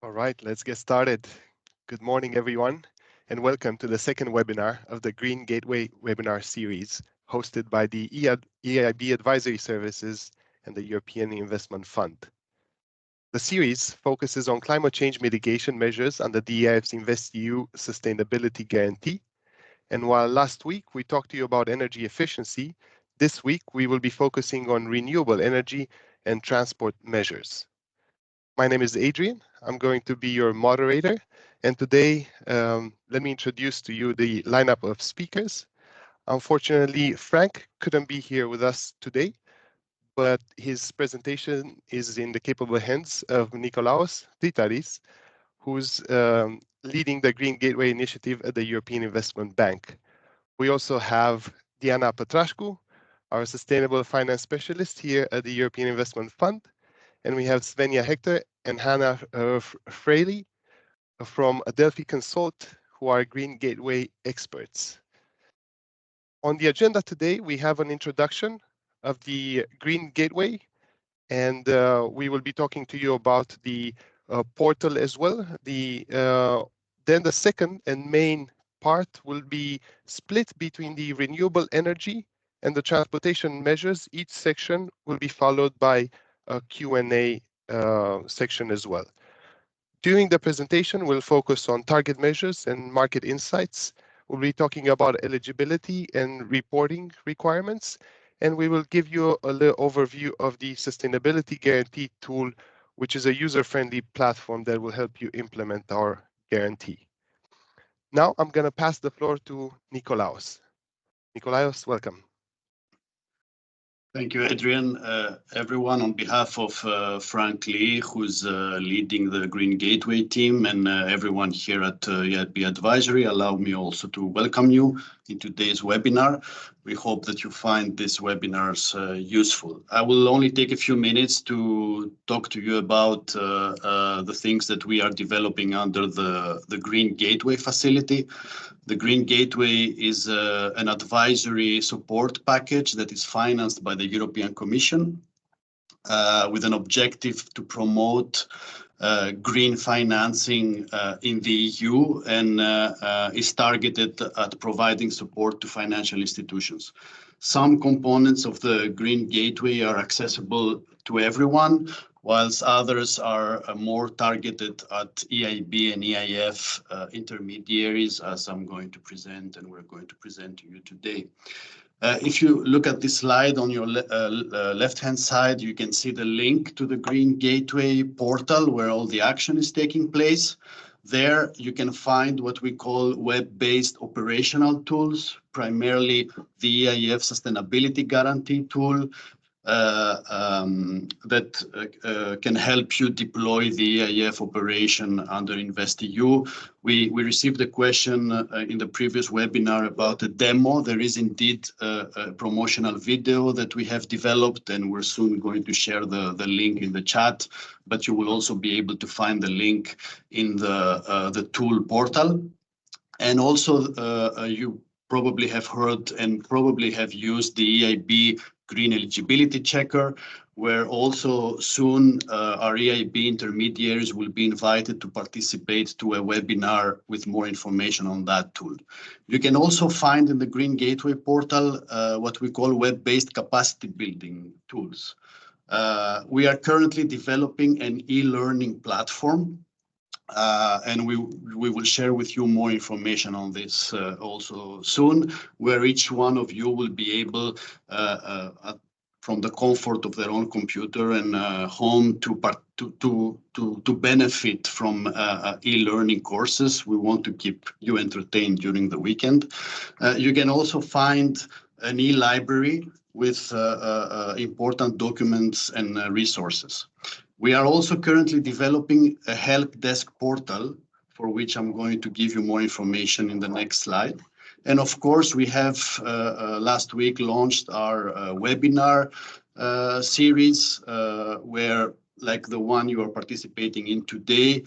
All right, let's get started. Good morning, everyone, and welcome to the second webinar of the Green Gateway webinar series, hosted by the EIB Advisory Services and the European Investment Fund. The series focuses on climate change mitigation measures under the EIF's InvestEU Sustainability Guarantee. And while last week we talked to you about energy efficiency, this week we will be focusing on renewable energy and transport measures. My name is Adrian. I'm going to be your moderator. And today, let me introduce to you the lineup of speakers. Unfortunately, Frank couldn't be here with us today, but his presentation is in the capable hands of Nikolaos Tritaris, who's leading the Green Gateway initiative at the European Investment Bank. We also have Diana Petrașcu, our sustainable finance specialist here at the European Investment Fund. And we have Svenja Hector and Hannah Fraley from Adelphi Consult, who are Green Gateway experts. On the agenda today, we have an introduction of the Green Gateway, and we will be talking to you about the portal as well. Then the second and main part will be split between the renewable energy and the transportation measures. Each section will be followed by a Q&A section as well. During the presentation, we'll focus on target measures and market insights. We'll be talking about eligibility and reporting requirements, and we will give you a little overview of the Sustainability Guarantee tool, which is a user-friendly platform that will help you implement our guarantee. Now I'm going to pass the floor to Nikolaos. Nikolaos, welcome. Thank you, Adrian. Everyone, on behalf of Frank Lee, who's leading the Green Gateway team, and everyone here at EIB Advisory, allow me also to welcome you in today's webinar. We hope that you find these webinars useful. I will only take a few minutes to talk to you about the things that we are developing under the Green Gateway facility. The Green Gateway is an advisory support package that is financed by the European Commission with an objective to promote green financing in the EU and is targeted at providing support to financial institutions. Some components of the Green Gateway are accessible to everyone, whilst others are more targeted at EIB and EIF intermediaries, as I'm going to present and we're going to present to you today. If you look at this slide on your left-hand side, you can see the link to the Green Gateway portal where all the action is taking place. There you can find what we call web-based operational tools, primarily the EIF Sustainability Guarantee tool, that can help you deploy the EIF operation under InvestEU. We received a question in the previous webinar about a demo. There is indeed a promotional video that we have developed, and we're soon going to share the link in the chat, but you will also be able to find the link in the tool portal. And also you probably have heard and probably have used the EIB Green Eligibility Checker, where also soon our EIB intermediaries will be invited to participate to a webinar with more information on that tool. You can also find in the Green Gateway portal what we call web-based capacity building tools. We are currently developing an e-learning platform, and we will share with you more information on this also soon, where each one of you will be able, from the comfort of their own computer and home, to benefit from e-learning courses. We want to keep you entertained during the weekend. You can also find an e-library with important documents and resources. We are also currently developing a help desk portal, for which I'm going to give you more information in the next slide. And of course, we have last week launched our webinar series, where, like the one you are participating in today,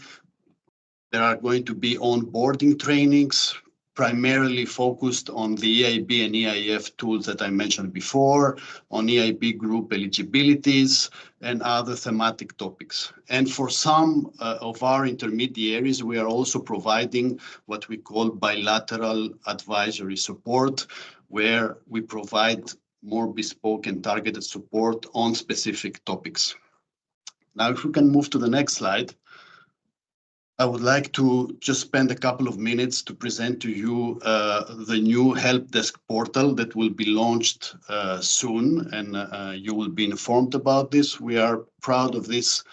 there are going to be onboarding trainings, primarily focused on the EIB and EIF tools that I mentioned before, on EIB Group eligibilities, and other thematic topics. And for some of our intermediaries, we are also providing what we call bilateral advisory support, where we provide more bespoke and targeted support on specific topics. Now, if we can move to the next slide, I would like to just spend a couple of minutes to present to you the new help desk portal that will be launched soon, and you will be informed about this. We are proud of this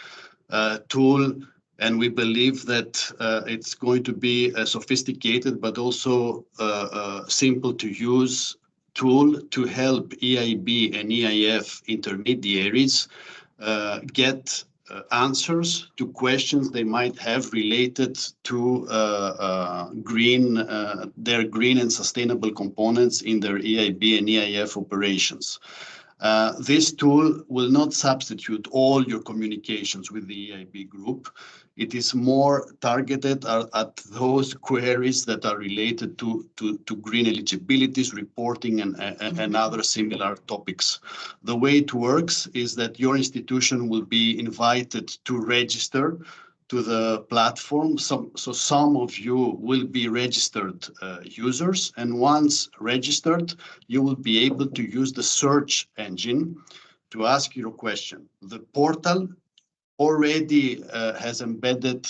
tool, and we believe that it's going to be a sophisticated but also simple to use tool to help EIB and EIF intermediaries get answers to questions they might have related to their green and sustainable components in their EIB and EIF operations. This tool will not substitute all your communications with the EIB group. It is more targeted at those queries that are related to green eligibilities, reporting, and other similar topics. The way it works is that your institution will be invited to register to the platform. So some of you will be registered users, and once registered, you will be able to use the search engine to ask your question. The portal already has embedded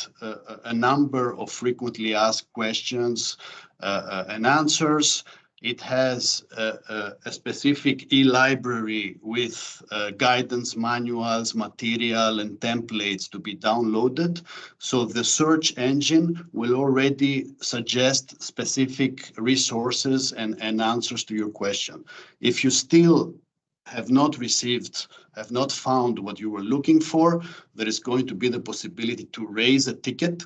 a number of frequently asked questions and answers. It has a specific e-library with guidance manuals, material, and templates to be downloaded. So the search engine will already suggest specific resources and answers to your question. If you still have not found what you were looking for, there is going to be the possibility to raise a ticket,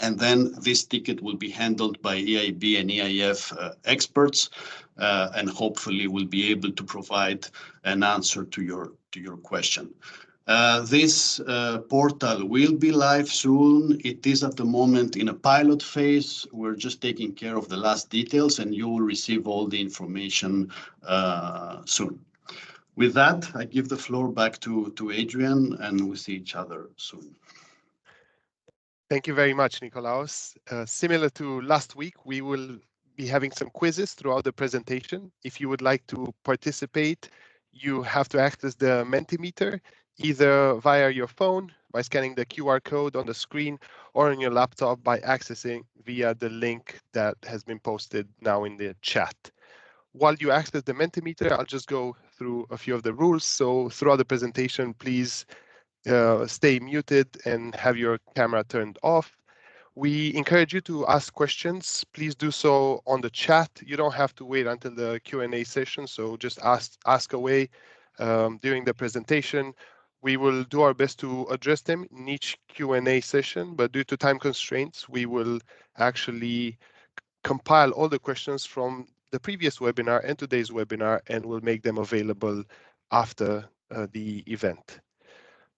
and then this ticket will be handled by EIB and EIF experts, and hopefully will be able to provide an answer to your question. This portal will be live soon. It is at the moment in a pilot phase. We're just taking care of the last details, and you will receive all the information soon. With that, I give the floor back to Adrian, and we'll see each other soon. Thank you very much, Nikolaos. Similar to last week, we will be having some quizzes throughout the presentation. If you would like to participate, you have to access the Mentimeter either via your phone by scanning the QR code on the screen, or on your laptop by accessing via the link that has been posted now in the chat. While you access the Mentimeter, I'll just go through a few of the rules. So throughout the presentation, please stay muted and have your camera turned off. We encourage you to ask questions. Please do so on the chat. You don't have to wait until the Q&A session, so just ask away during the presentation. We will do our best to address them in each Q&A session, but due to time constraints, we will actually compile all the questions from the previous webinar and today's webinar, and we'll make them available after the event.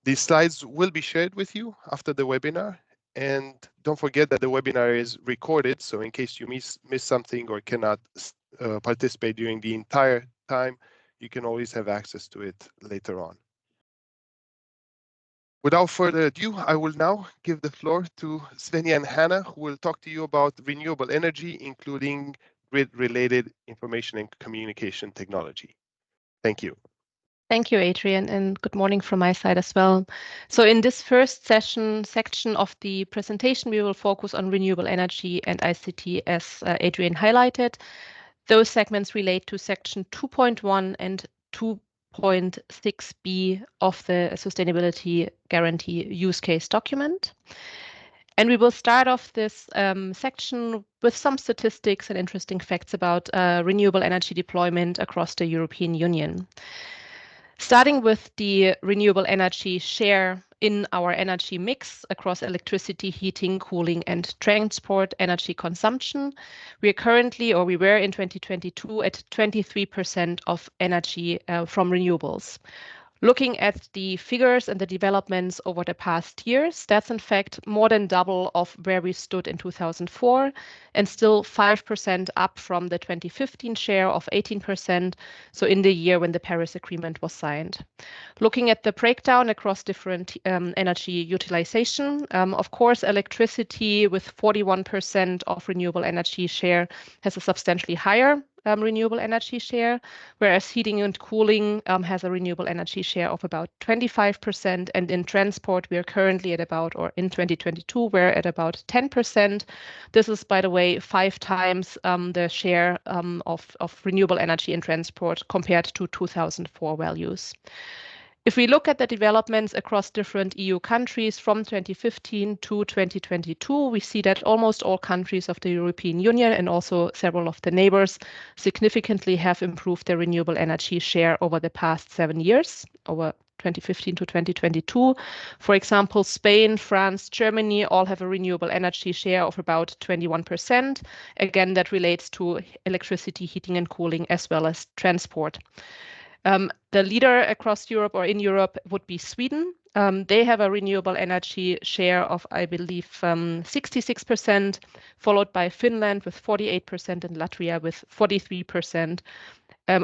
These slides will be shared with you after the webinar, and don't forget that the webinar is recorded, so in case you miss something or cannot participate during the entire time, you can always have access to it later on. Without further ado, I will now give the floor to Svenja and Hannah, who will talk to you about renewable energy, including grid-related information and communication technology. Thank you. Thank you, Adrian, and good morning from my side as well. So in this first section of the presentation, we will focus on renewable energy and ICT, as Adrian highlighted. Those segments relate to section 2.1 and 2.6b of the Sustainability Guarantee Use Case document. And we will start off this section with some statistics and interesting facts about renewable energy deployment across the European Union. Starting with the renewable energy share in our energy mix across electricity, heating, cooling, and transport energy consumption, we were in 2022 at 23% of energy from renewables. Looking at the figures and the developments over the past years, that's in fact more than double of where we stood in 2004 and still 5% up from the 2015 share of 18%, so in the year when the Paris Agreement was signed. Looking at the breakdown across different energy utilization, of course, electricity with 41% of renewable energy share has a substantially higher renewable energy share, whereas heating and cooling has a renewable energy share of about 25%. And in transport, we are currently at about, or in 2022, we're at about 10%. This is, by the way, 5 times the share of renewable energy in transport compared to 2004 values. If we look at the developments across different EU countries from 2015 to 2022, we see that almost all countries of the European Union and also several of the neighbors significantly have improved their renewable energy share over the past 7 years, over 2015 to 2022. For example, Spain, France, Germany all have a renewable energy share of about 21%. Again, that relates to electricity, heating and cooling, as well as transport. The leader across Europe or in Europe would be Sweden. They have a renewable energy share of, I believe, 66%, followed by Finland with 48% and Latvia with 43%,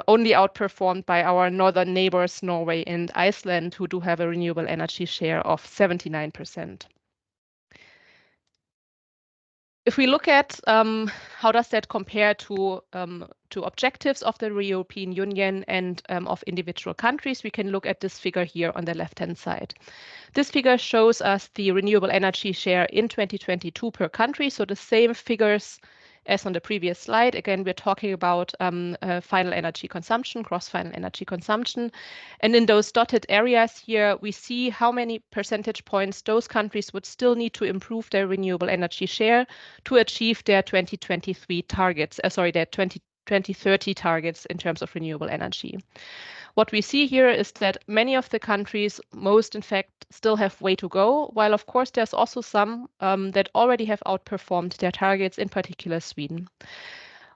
only outperformed by our northern neighbors, Norway and Iceland, who do have a renewable energy share of 79%. If we look at how does that compare to objectives of the European Union and of individual countries, we can look at this figure here on the left-hand side. This figure shows us the renewable energy share in 2022 per country, so the same figures as on the previous slide. Again, we're talking about final energy consumption, gross final energy consumption. And in those dotted areas here, we see how many percentage points those countries would still need to improve their renewable energy share to achieve their 2023 targets, their 2030 targets in terms of renewable energy. What we see here is that many of the countries, most in fact, still have way to go, while of course there's also some that already have outperformed their targets, in particular Sweden.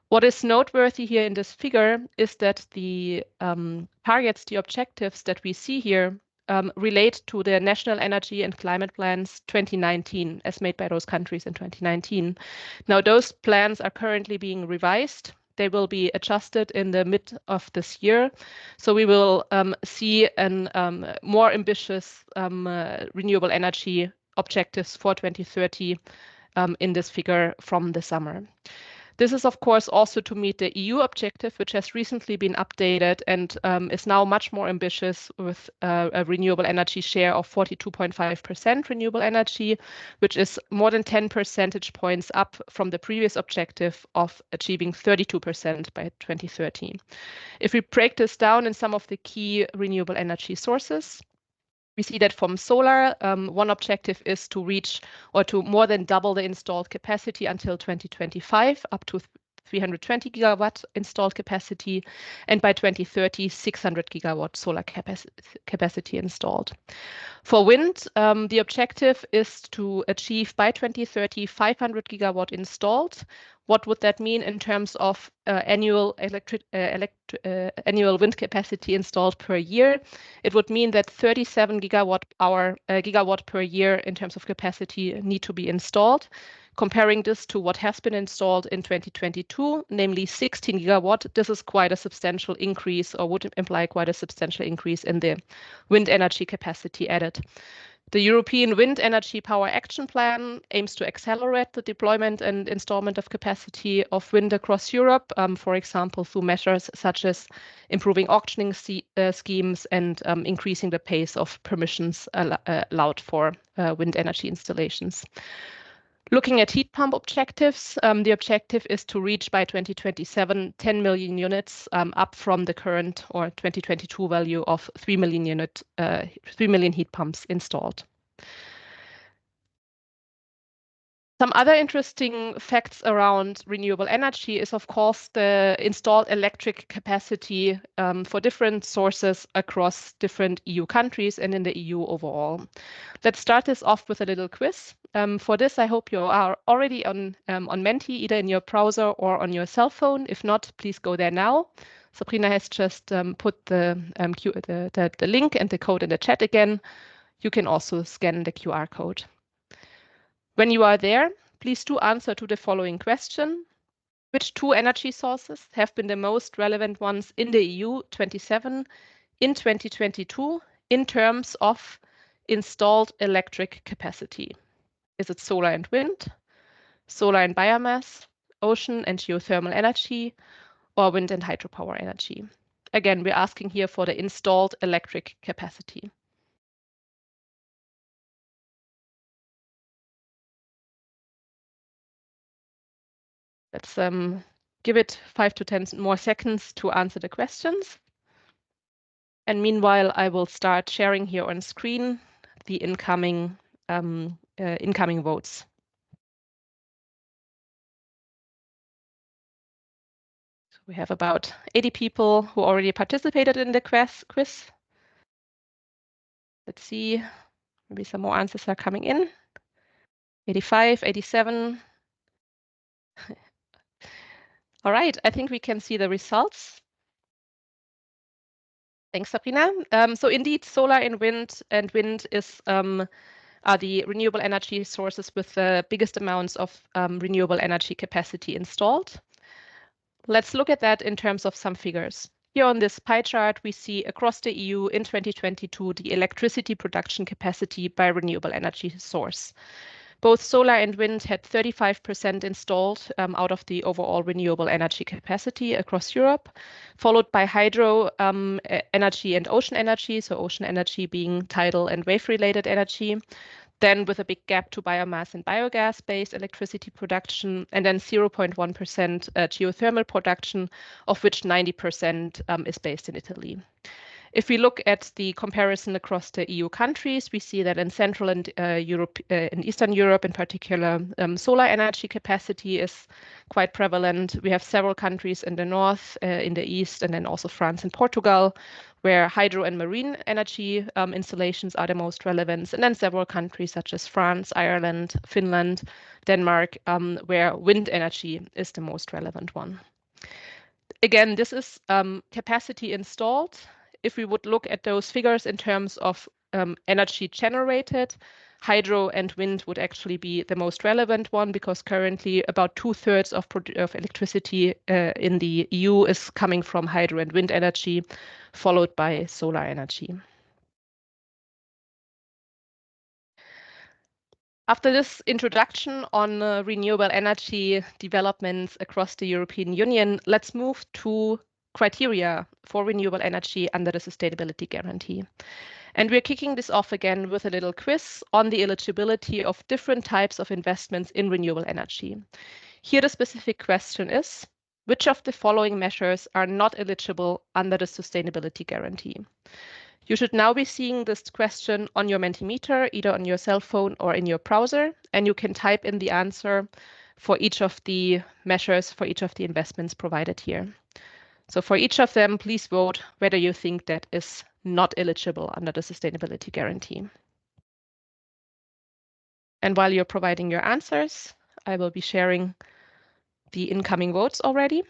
What is noteworthy here in this figure is that the targets, the objectives that we see here relate to the National Energy and Climate Plans 2019, as made by those countries in 2019. Now, those plans are currently being revised. They will be adjusted in the mid of this year. So we will see more ambitious renewable energy objectives for 2030 in this figure from the summer. This is, of course, also to meet the EU objective, which has recently been updated and is now much more ambitious with a renewable energy share of 42.5% renewable energy, which is more than 10 percentage points up from the previous objective of achieving 32% by 2030. If we break this down in some of the key renewable energy sources, we see that from solar, one objective is to reach or to more than double the installed capacity until 2025, up to 320 gigawatt installed capacity, and by 2030, 600 gigawatt solar capacity installed. For wind, the objective is to achieve by 2030, 500 gigawatt installed. What would that mean in terms of annual wind capacity installed per year? It would mean that 37 gigawatt per year in terms of capacity need to be installed. Comparing this to what has been installed in 2022, namely 16 gigawatt, this is quite a substantial increase, or would imply quite a substantial increase in the wind energy capacity added. The European Wind Energy Power Action Plan aims to accelerate the deployment and installment of capacity of wind across Europe, for example, through measures such as improving auctioning schemes and increasing the pace of permissions allowed for wind energy installations. Looking at heat pump objectives, the objective is to reach by 2027 10 million units, up from the current or 2022 value of 3 million heat pumps installed. Some other interesting facts around renewable energy is, of course, the installed electric capacity for different sources across different EU countries and in the EU overall. Let's start this off with a little quiz. For this, I hope you are already on Menti, either in your browser or on your cell phone. If not, please go there now. Sabrina has just put the link and the code in the chat again. You can also scan the QR code. When you are there, please do answer to the following question. Which two energy sources have been the most relevant ones in the EU 27 in 2022 in terms of installed electric capacity? Is it solar and wind, solar and biomass, ocean and geothermal energy, or wind and hydropower energy? Again, we're asking here for the installed electric capacity. Let's give it 5 to 10 more seconds to answer the questions. And meanwhile, I will start sharing here on screen the incoming votes. So we have about 80 people who already participated in the quiz. Let's see, maybe some more answers are coming in. 85, 87. All right, I think we can see the results. Thanks, Sabrina. So indeed, solar and wind is are the renewable energy sources with the biggest amounts of renewable energy capacity installed. Let's look at that in terms of some figures. Here on this pie chart, we see across the EU in 2022 the electricity production capacity by renewable energy source. Both solar and wind had 35% installed out of the overall renewable energy capacity across Europe, followed by hydro energy and ocean energy, so ocean energy being tidal and wave-related energy, then with a big gap to biomass and biogas-based electricity production, and then 0.1% geothermal production, of which 90% is based in Italy. If we look at the comparison across the EU countries, we see that in Central and in Eastern Europe in particular, solar energy capacity is quite prevalent. We have several countries in the north, in the east, and then also France and Portugal, where hydro and marine energy installations are the most relevant, and then several countries such as France, Ireland, Finland, Denmark, where wind energy is the most relevant one. Again, this is capacity installed. If we would look at those figures in terms of energy generated, hydro and wind would actually be the most relevant one, because currently about 2/3 of electricity in the EU is coming from hydro and wind energy, followed by solar energy. After this introduction on renewable energy developments across the European Union, let's move to criteria for renewable energy under the sustainability guarantee. And we're kicking this off again with a little quiz on the eligibility of different types of investments in renewable energy. Here the specific question is, which of the following measures are not eligible under the sustainability guarantee? You should now be seeing this question on your Mentimeter, either on your cell phone or in your browser, and you can type in the answer for each of the measures, for each of the investments provided here. So for each of them, please vote whether you think that is not eligible under the sustainability guarantee. And while you're providing your answers, I will be sharing the incoming votes already.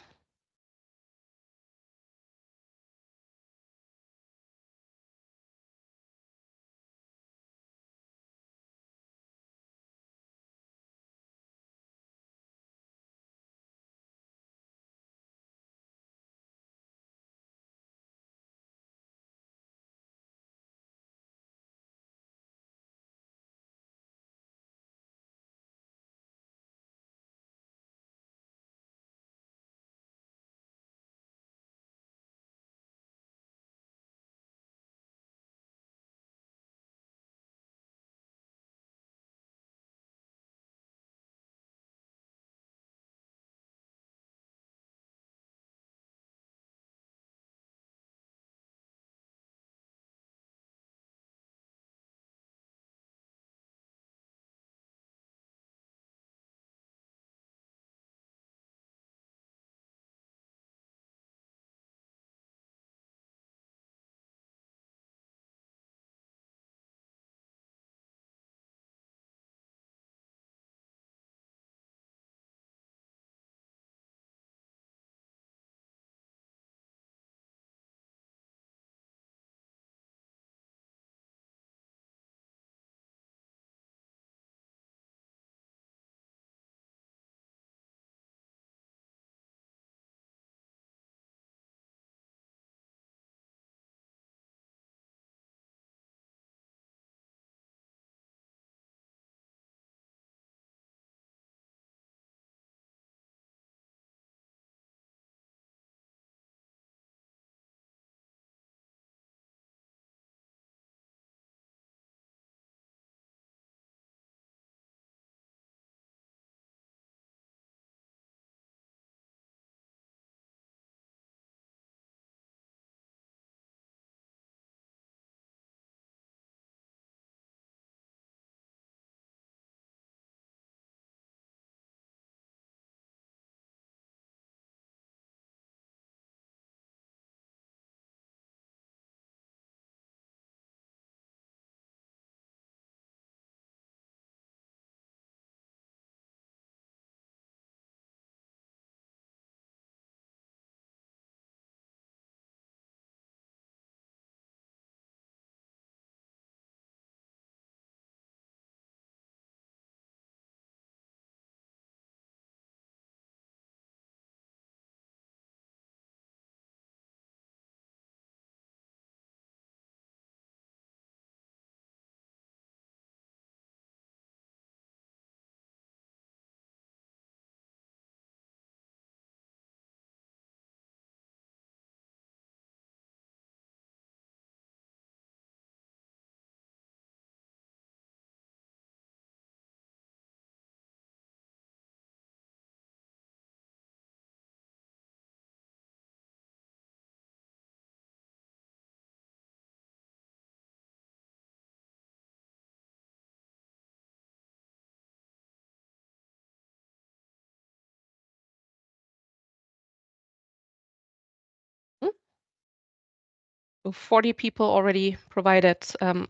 40 people already provided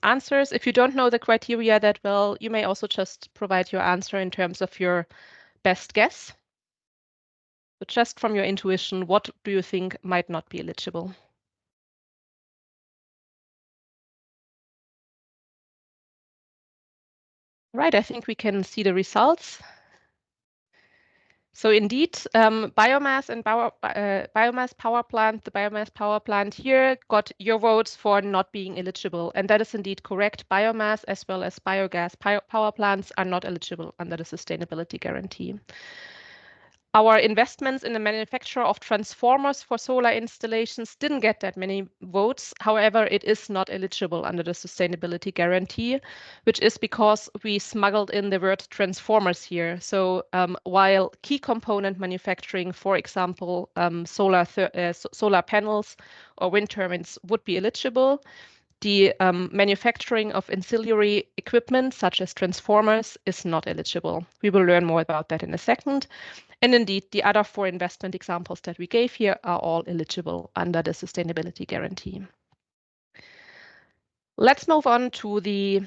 answers. If you don't know the criteria that well, you may also just provide your answer in terms of your best guess. But just from your intuition, what do you think might not be eligible? Right, I think we can see the results. So indeed, biomass and biomass power plant, the biomass power plant here got your votes for not being eligible. And that is indeed correct. Biomass as well as biogas power plants are not eligible under the sustainability guarantee. Our investments in the manufacture of transformers for solar installations didn't get that many votes. However, it is not eligible under the sustainability guarantee, which is because we smuggled in the word transformers here. So while key component manufacturing, for example, solar panels or wind turbines would be eligible, the manufacturing of ancillary equipment, such as transformers, is not eligible. We will learn more about that in a second. And indeed, the other 4 investment examples that we gave here are all eligible under the sustainability guarantee. Let's move on to the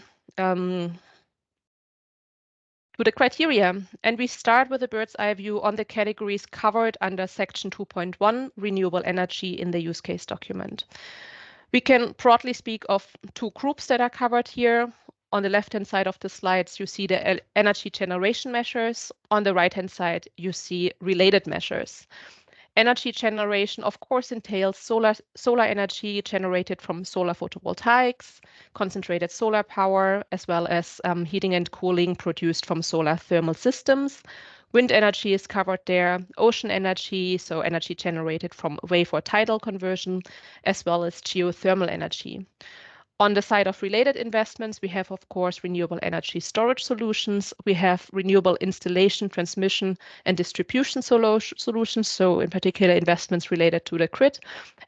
criteria, and we start with a bird's eye view on the categories covered under section 2.1, renewable energy, in the use case document. We can broadly speak of 2 groups that are covered here. On the left-hand side of the slides, you see the energy generation measures. On the right-hand side, you see related measures. Energy generation, of course, entails solar energy generated from solar photovoltaics, concentrated solar power, as well as heating and cooling produced from solar thermal systems. Wind energy is covered there, ocean energy, so energy generated from wave or tidal conversion, as well as geothermal energy. On the side of related investments, we have, of course, renewable energy storage solutions. We have renewable installation, transmission, and distribution solutions, so in particular investments related to the grid.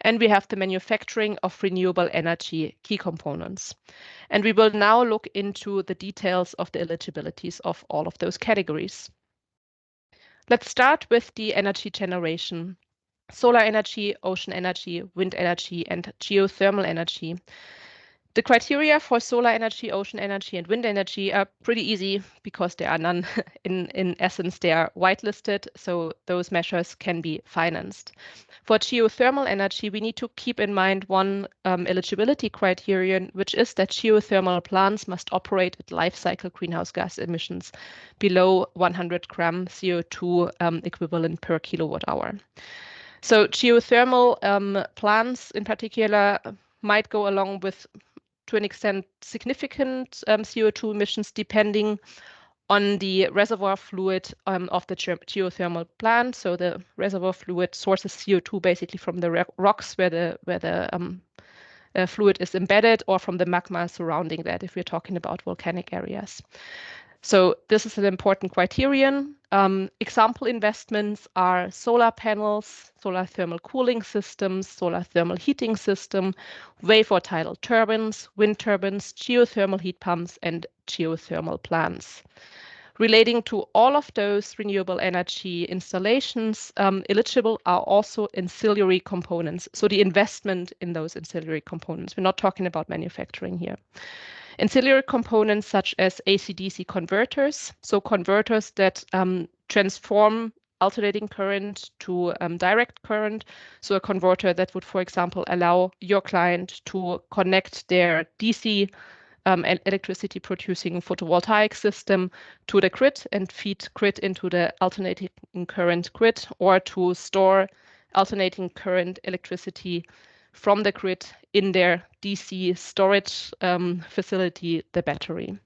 And we have the manufacturing of renewable energy key components. And we will now look into the details of the eligibilities of all of those categories. Let's start with the energy generation. Solar energy, ocean energy, wind energy, and geothermal energy. The criteria for solar energy, ocean energy, and wind energy are pretty easy because there are none. In essence, they are whitelisted, so those measures can be financed. For geothermal energy, we need to keep in mind one eligibility criterion, which is that geothermal plants must operate at life cycle greenhouse gas emissions below 100 gram CO2 equivalent per kilowatt hour. So geothermal plants in particular might go along with, to an extent, significant CO2 emissions depending on the reservoir fluid of the geothermal plant. So the reservoir fluid sources CO2 basically from the rocks where the fluid is embedded, or from the magma surrounding that, if we're talking about volcanic areas. So this is an important criterion. Example investments are solar panels, solar thermal cooling systems, solar thermal heating system, wave or tidal turbines, wind turbines, geothermal heat pumps, and geothermal plants. Relating to all of those renewable energy installations, eligible are also ancillary components. So the investment in those ancillary components. We're not talking about manufacturing here. Ancillary components such as AC/DC converters, so converters that transform alternating current to direct current. So a converter that would, for example, allow your client to connect their DC electricity producing photovoltaic system to the grid and feed grid into the alternating current grid, or to store alternating current electricity from the grid in their DC storage facility, the battery.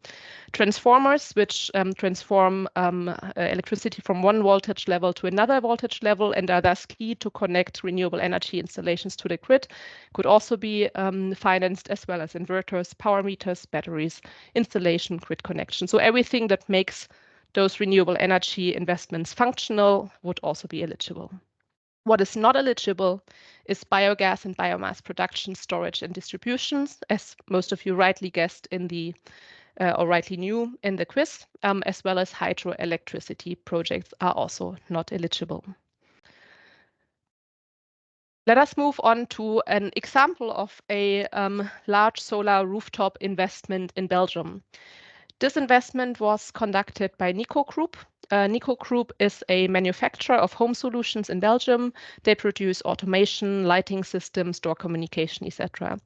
Transformers, which transform electricity from one voltage level to another voltage level and are thus key to connect renewable energy installations to the grid, could also be financed, as well as inverters, power meters, batteries, installation, grid connection. So everything that makes those renewable energy investments functional would also be eligible. What is not eligible is biogas and biomass production, storage, and distributions, as most of you rightly guessed in the or rightly knew in the quiz, as well as hydroelectricity projects are also not eligible. Let us move on to an example of a large solar rooftop investment in Belgium. This investment was conducted by Nico Group. Nico Group is a manufacturer of home solutions in Belgium. They produce automation, lighting systems, door communication, etc.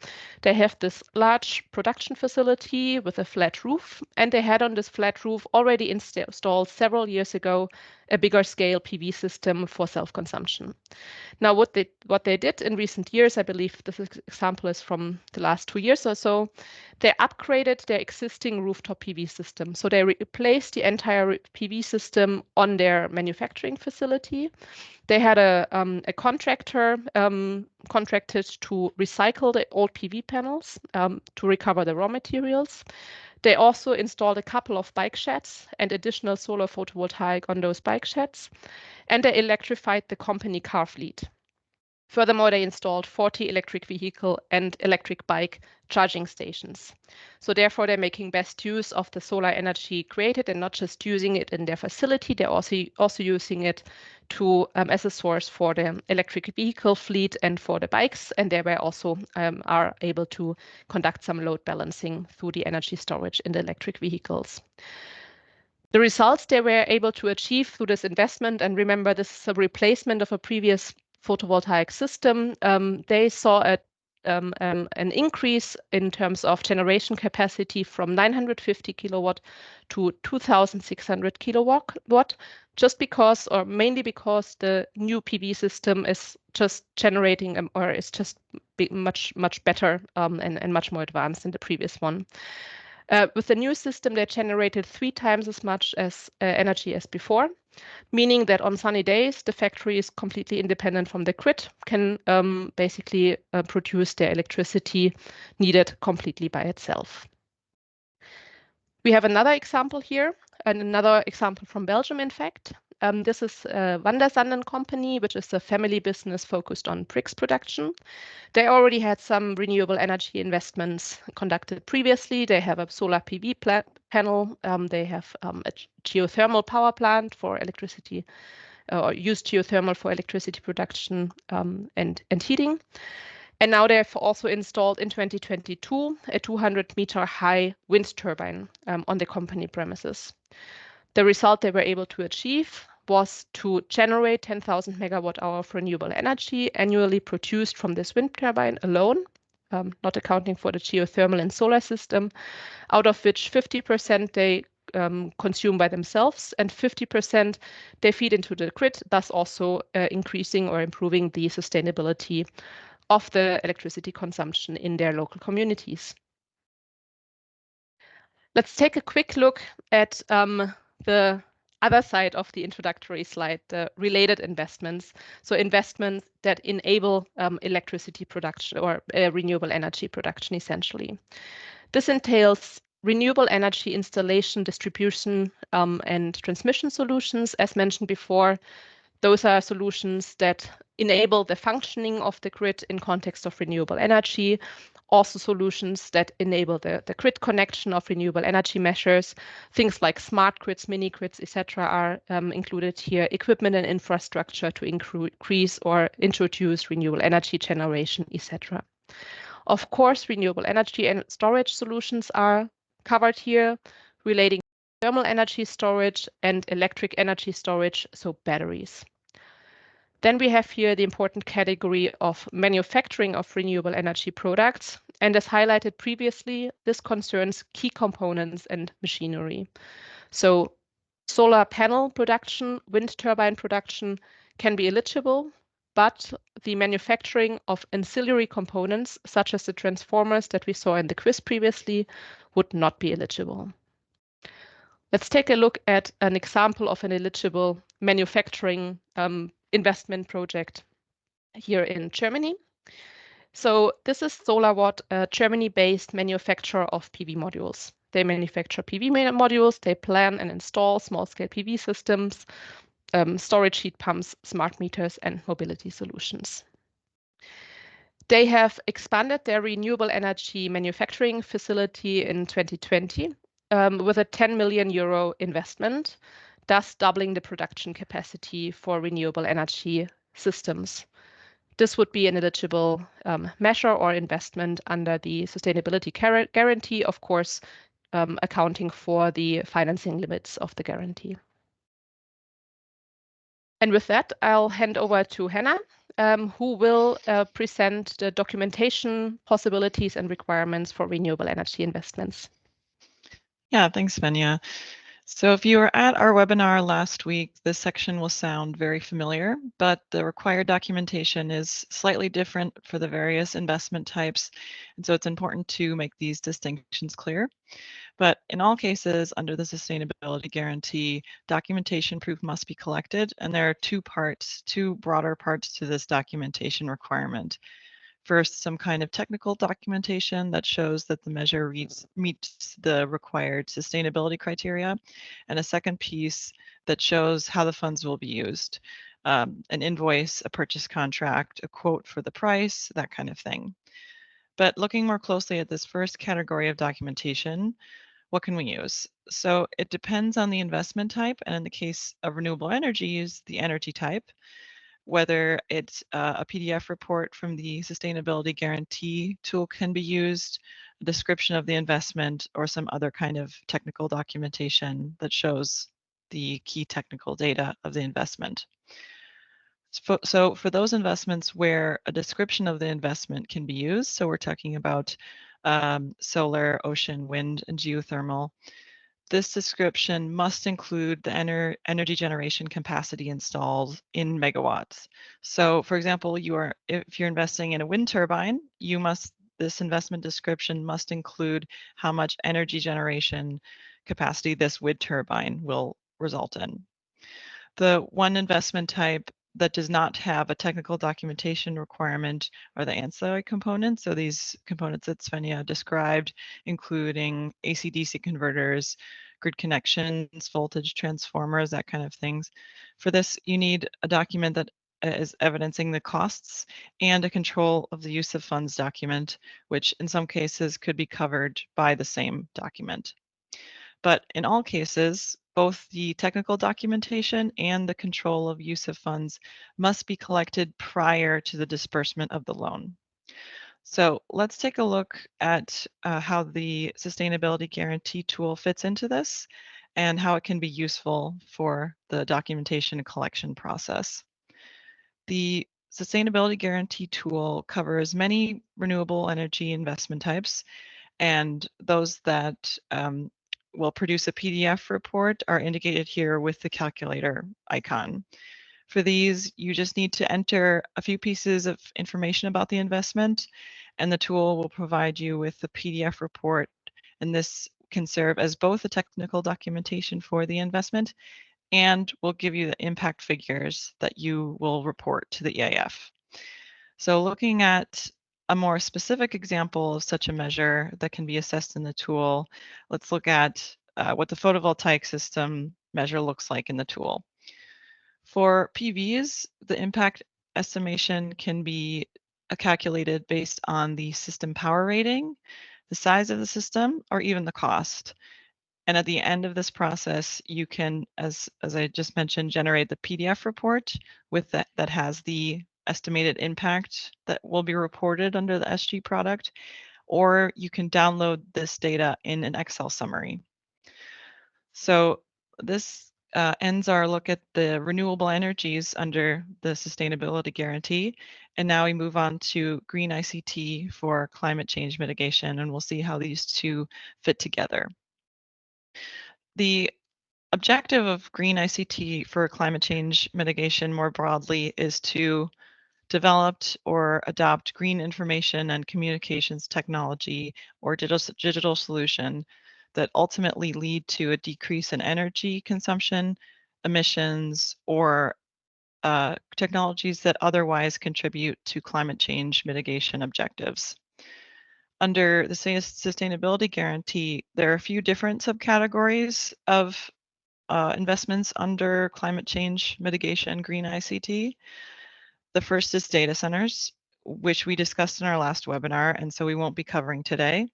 They have this large production facility with a flat roof, and they had on this flat roof already installed several years ago a bigger scale PV system for self-consumption. Now, what they did in recent years, I believe this example is from the last 2 years or so, they upgraded their existing rooftop PV system. So they replaced the entire PV system on their manufacturing facility. They had a contractor contracted to recycle the old PV panels to recover the raw materials. They also installed a couple of bike sheds and additional solar photovoltaic on those bike sheds, and they electrified the company car fleet. Furthermore, they installed 40 electric vehicle and electric bike charging stations. So therefore, they're making best use of the solar energy created and not just using it in their facility. They're also using it to as a source for the electric vehicle fleet and for the bikes, and thereby also are able to conduct some load balancing through the energy storage in the electric vehicles. The results they were able to achieve through this investment, and remember, this is a replacement of a previous photovoltaic system, they saw an increase in terms of generation capacity from 950 kilowatt to 2,600 kilowatt, just because, or mainly because, the new PV system is just generating or is just much better and much more advanced than the previous one. With the new system, they generated 3 times as much as energy as before, meaning that on sunny days, the factory is completely independent from the grid, can basically produce their electricity needed completely by itself. We have another example here, and another example from Belgium, in fact. This is Van der Zanden company, which is a family business focused on bricks production. They already had some renewable energy investments conducted previously. They have a solar PV panel. They have a geothermal power plant for electricity, or use geothermal for electricity production and heating. And now they've also installed in 2022 a 200-meter high wind turbine on the company premises. The result they were able to achieve was to generate 10,000 megawatt hour of renewable energy annually produced from this wind turbine alone, not accounting for the geothermal and solar system, out of which 50% they consume by themselves and 50% they feed into the grid, thus also increasing or improving the sustainability of the electricity consumption in their local communities. Let's take a quick look at the other side of the introductory slide, the related investments. So investments that enable electricity production or renewable energy production, essentially. This entails renewable energy installation, distribution, and transmission solutions. As mentioned before, those are solutions that enable the functioning of the grid in context of renewable energy. Also solutions that enable the grid connection of renewable energy measures. Things like smart grids, mini grids, etc. are included here. Equipment and infrastructure to increase or introduce renewable energy generation, etc. Of course, renewable energy and storage solutions are covered here, relating to thermal energy storage and electric energy storage, so batteries. Then we have here the important category of manufacturing of renewable energy products. And as highlighted previously, this concerns key components and machinery. So solar panel production, wind turbine production can be eligible, but the manufacturing of ancillary components, such as the transformers that we saw in the quiz previously, would not be eligible. Let's take a look at an example of an eligible manufacturing investment project here in Germany. So this is SolarWatt, a Germany-based manufacturer of PV modules. They manufacture PV modules, they plan and install small-scale PV systems, storage heat pumps, smart meters, and mobility solutions. They have expanded their renewable energy manufacturing facility in 2020 with a 10 million euro investment, thus doubling the production capacity for renewable energy systems. this would be an eligible measure or investment under the sustainability guarantee, of course, accounting for the financing limits of the guarantee. And with that, I'll hand over to Hannah, who will present the documentation possibilities and requirements for renewable energy investments. Yeah, thanks, Svenja. So if you were at our webinar last week, this section will sound very familiar, but the required documentation is slightly different for the various investment types. And so it's important to make these distinctions clear. But in all cases, under the sustainability guarantee, documentation proof must be collected. And there are two broader parts to this documentation requirement. First, some kind of technical documentation that shows that the measure meets the required sustainability criteria, and a second piece that shows how the funds will be used. An invoice, a purchase contract, a quote for the price, that kind of thing. But looking more closely at this first category of documentation, what can we use? So it depends on the investment type, and in the case of renewable energies, the energy type, whether it's a PDF report from the sustainability guarantee tool can be used, a description of the investment, or some other kind of technical documentation that shows the key technical data of the investment. So for those investments where a description of the investment can be used, so we're talking about solar, ocean, wind, and geothermal, this description must include the energy generation capacity installed in megawatts. So for example, if you're investing in a wind turbine, this investment description must include how much energy generation capacity this wind turbine will result in. The one investment type that does not have a technical documentation requirement are the ancillary components. So these components that Svenja described, including AC/DC converters, grid connections, voltage transformers, that kind of things. For this, you need a document that is evidencing the costs and a control of the use of funds document, which in some cases could be covered by the same document. But in all cases, both the technical documentation and the control of use of funds must be collected prior to the disbursement of the loan. So let's take a look at how the sustainability guarantee tool fits into this and how it can be useful for the documentation and collection process. The sustainability guarantee tool covers many renewable energy investment types, and those that will produce a PDF report are indicated here with the calculator icon. For these, you just need to enter a few pieces of information about the investment, and the tool will provide you with the PDF report. And this can serve as both a technical documentation for the investment and will give you the impact figures that you will report to the EIF. So looking at a more specific example of such a measure that can be assessed in the tool, let's look at what the photovoltaic system measure looks like in the tool. For PVs, the impact estimation can be calculated based on the system power rating, the size of the system, or even the cost. And at the end of this process, you can, as I just mentioned, generate the PDF report with that has the estimated impact that will be reported under the SG product, or you can download this data in an Excel summary. So this ends our look at the renewable energies under the sustainability guarantee. And now we move on to green ICT for climate change mitigation, and we'll see how these two fit together. The objective of green ICT for climate change mitigation more broadly is to develop or adopt green information and communications technology or digital solution that ultimately lead to a decrease in energy consumption, emissions, or technologies that otherwise contribute to climate change mitigation objectives. Under the sustainability guarantee, there are a few different subcategories of investments under climate change mitigation green ICT. The first is data centers, which we discussed in our last webinar, and so we won't be covering today.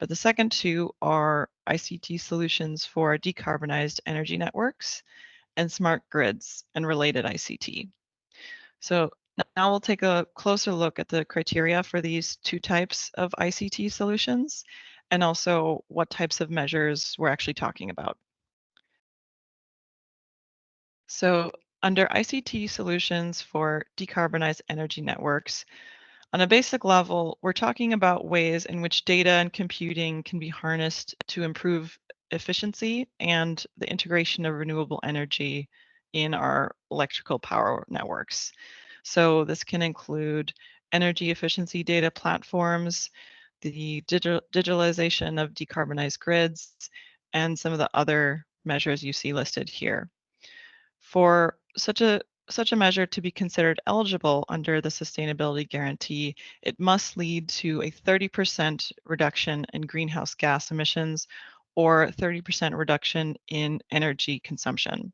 But the second two are ICT solutions for decarbonized energy networks and smart grids and related ICT. So Now we'll take a closer look at the criteria for these two types of ICT solutions and also what types of measures we're actually talking about. So under ICT solutions for decarbonized energy networks, on a basic level, we're talking about ways in which data and computing can be harnessed to improve efficiency and the integration of renewable energy in our electrical power networks. So this can include energy efficiency data platforms, the digitalization of decarbonized grids, and some of the other measures you see listed here. For such a measure to be considered eligible under the sustainability guarantee, it must lead to a 30% reduction in greenhouse gas emissions or 30% reduction in energy consumption.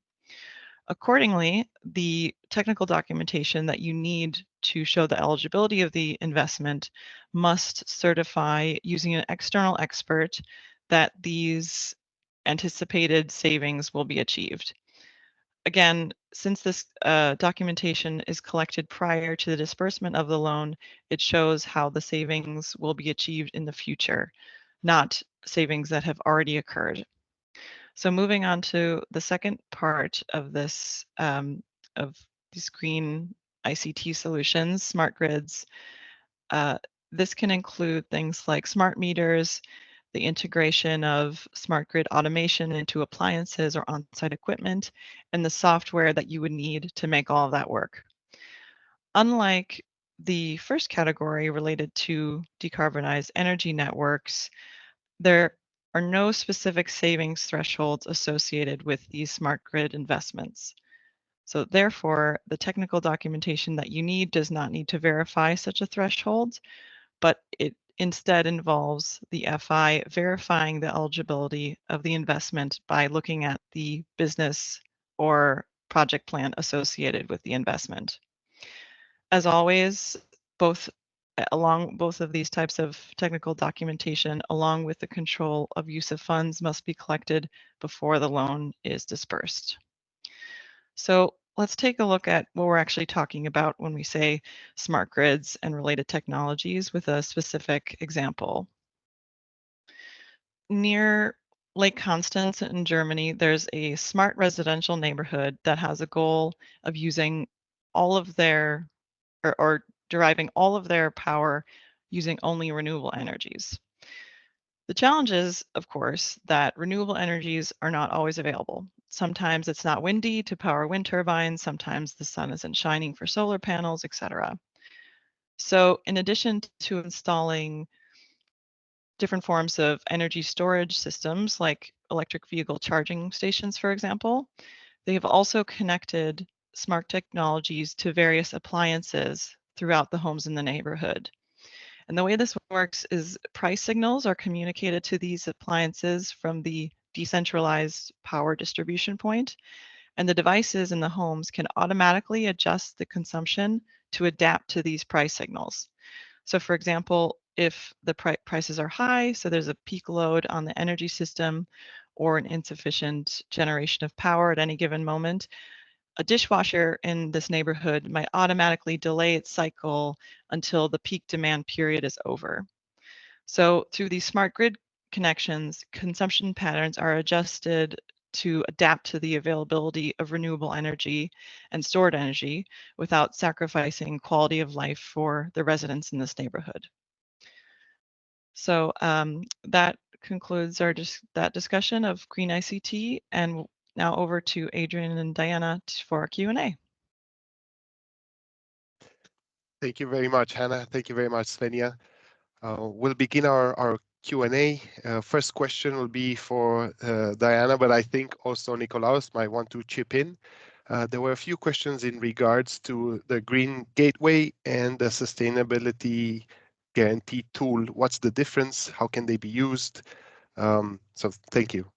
Accordingly, the technical documentation that you need to show the eligibility of the investment must certify using an external expert that these anticipated savings will be achieved. Again, since this documentation is collected prior to the disbursement of the loan, it shows how the savings will be achieved in the future, not savings that have already occurred. So moving on to the second part of this, of these green ICT solutions, smart grids. This can include things like smart meters, the integration of smart grid automation into appliances or on-site equipment, and the software that you would need to make all of that work. Unlike the first category related to decarbonized energy networks, there are no specific savings thresholds associated with these smart grid investments. So therefore, the technical documentation that you need does not need to verify such a threshold, but it instead involves the FI verifying the eligibility of the investment by looking at the business or project plan associated with the investment. As always, both of these types of technical documentation, along with the control of use of funds, must be collected before the loan is dispersed. So let's take a look at what we're actually talking about when we say smart grids and related technologies with a specific example. Near Lake Constance in Germany, there's a smart residential neighborhood that has a goal of using all of their, or deriving all of their power using only renewable energies. The challenge is, of course, that renewable energies are not always available. Sometimes it's not windy to power wind turbines, sometimes the sun isn't shining for solar panels, etc. So in addition to installing different forms of energy storage systems like electric vehicle charging stations, for example, they have also connected smart technologies to various appliances throughout the homes in the neighborhood. And the way this works is price signals are communicated to these appliances from the decentralized power distribution point, and the devices in the homes can automatically adjust the consumption to adapt to these price signals. So for example, if the prices are high, so there's a peak load on the energy system or an insufficient generation of power at any given moment, a dishwasher in this neighborhood might automatically delay its cycle until the peak demand period is over. So through these smart grid connections, consumption patterns are adjusted to adapt to the availability of renewable energy and stored energy without sacrificing quality of life for the residents in this neighborhood. So that concludes that discussion of green ICT, and now over to Adrian and Diana for our Q&A. Thank you very much, Hannah. Thank you very much, Svenja. We'll begin our Q&A. First question will be for Diana, but I think also Nikolaus might want to chip in. There were a few questions in regards to the Green Gateway and the sustainability guarantee tool. What's the difference? How can they be used? So thank you.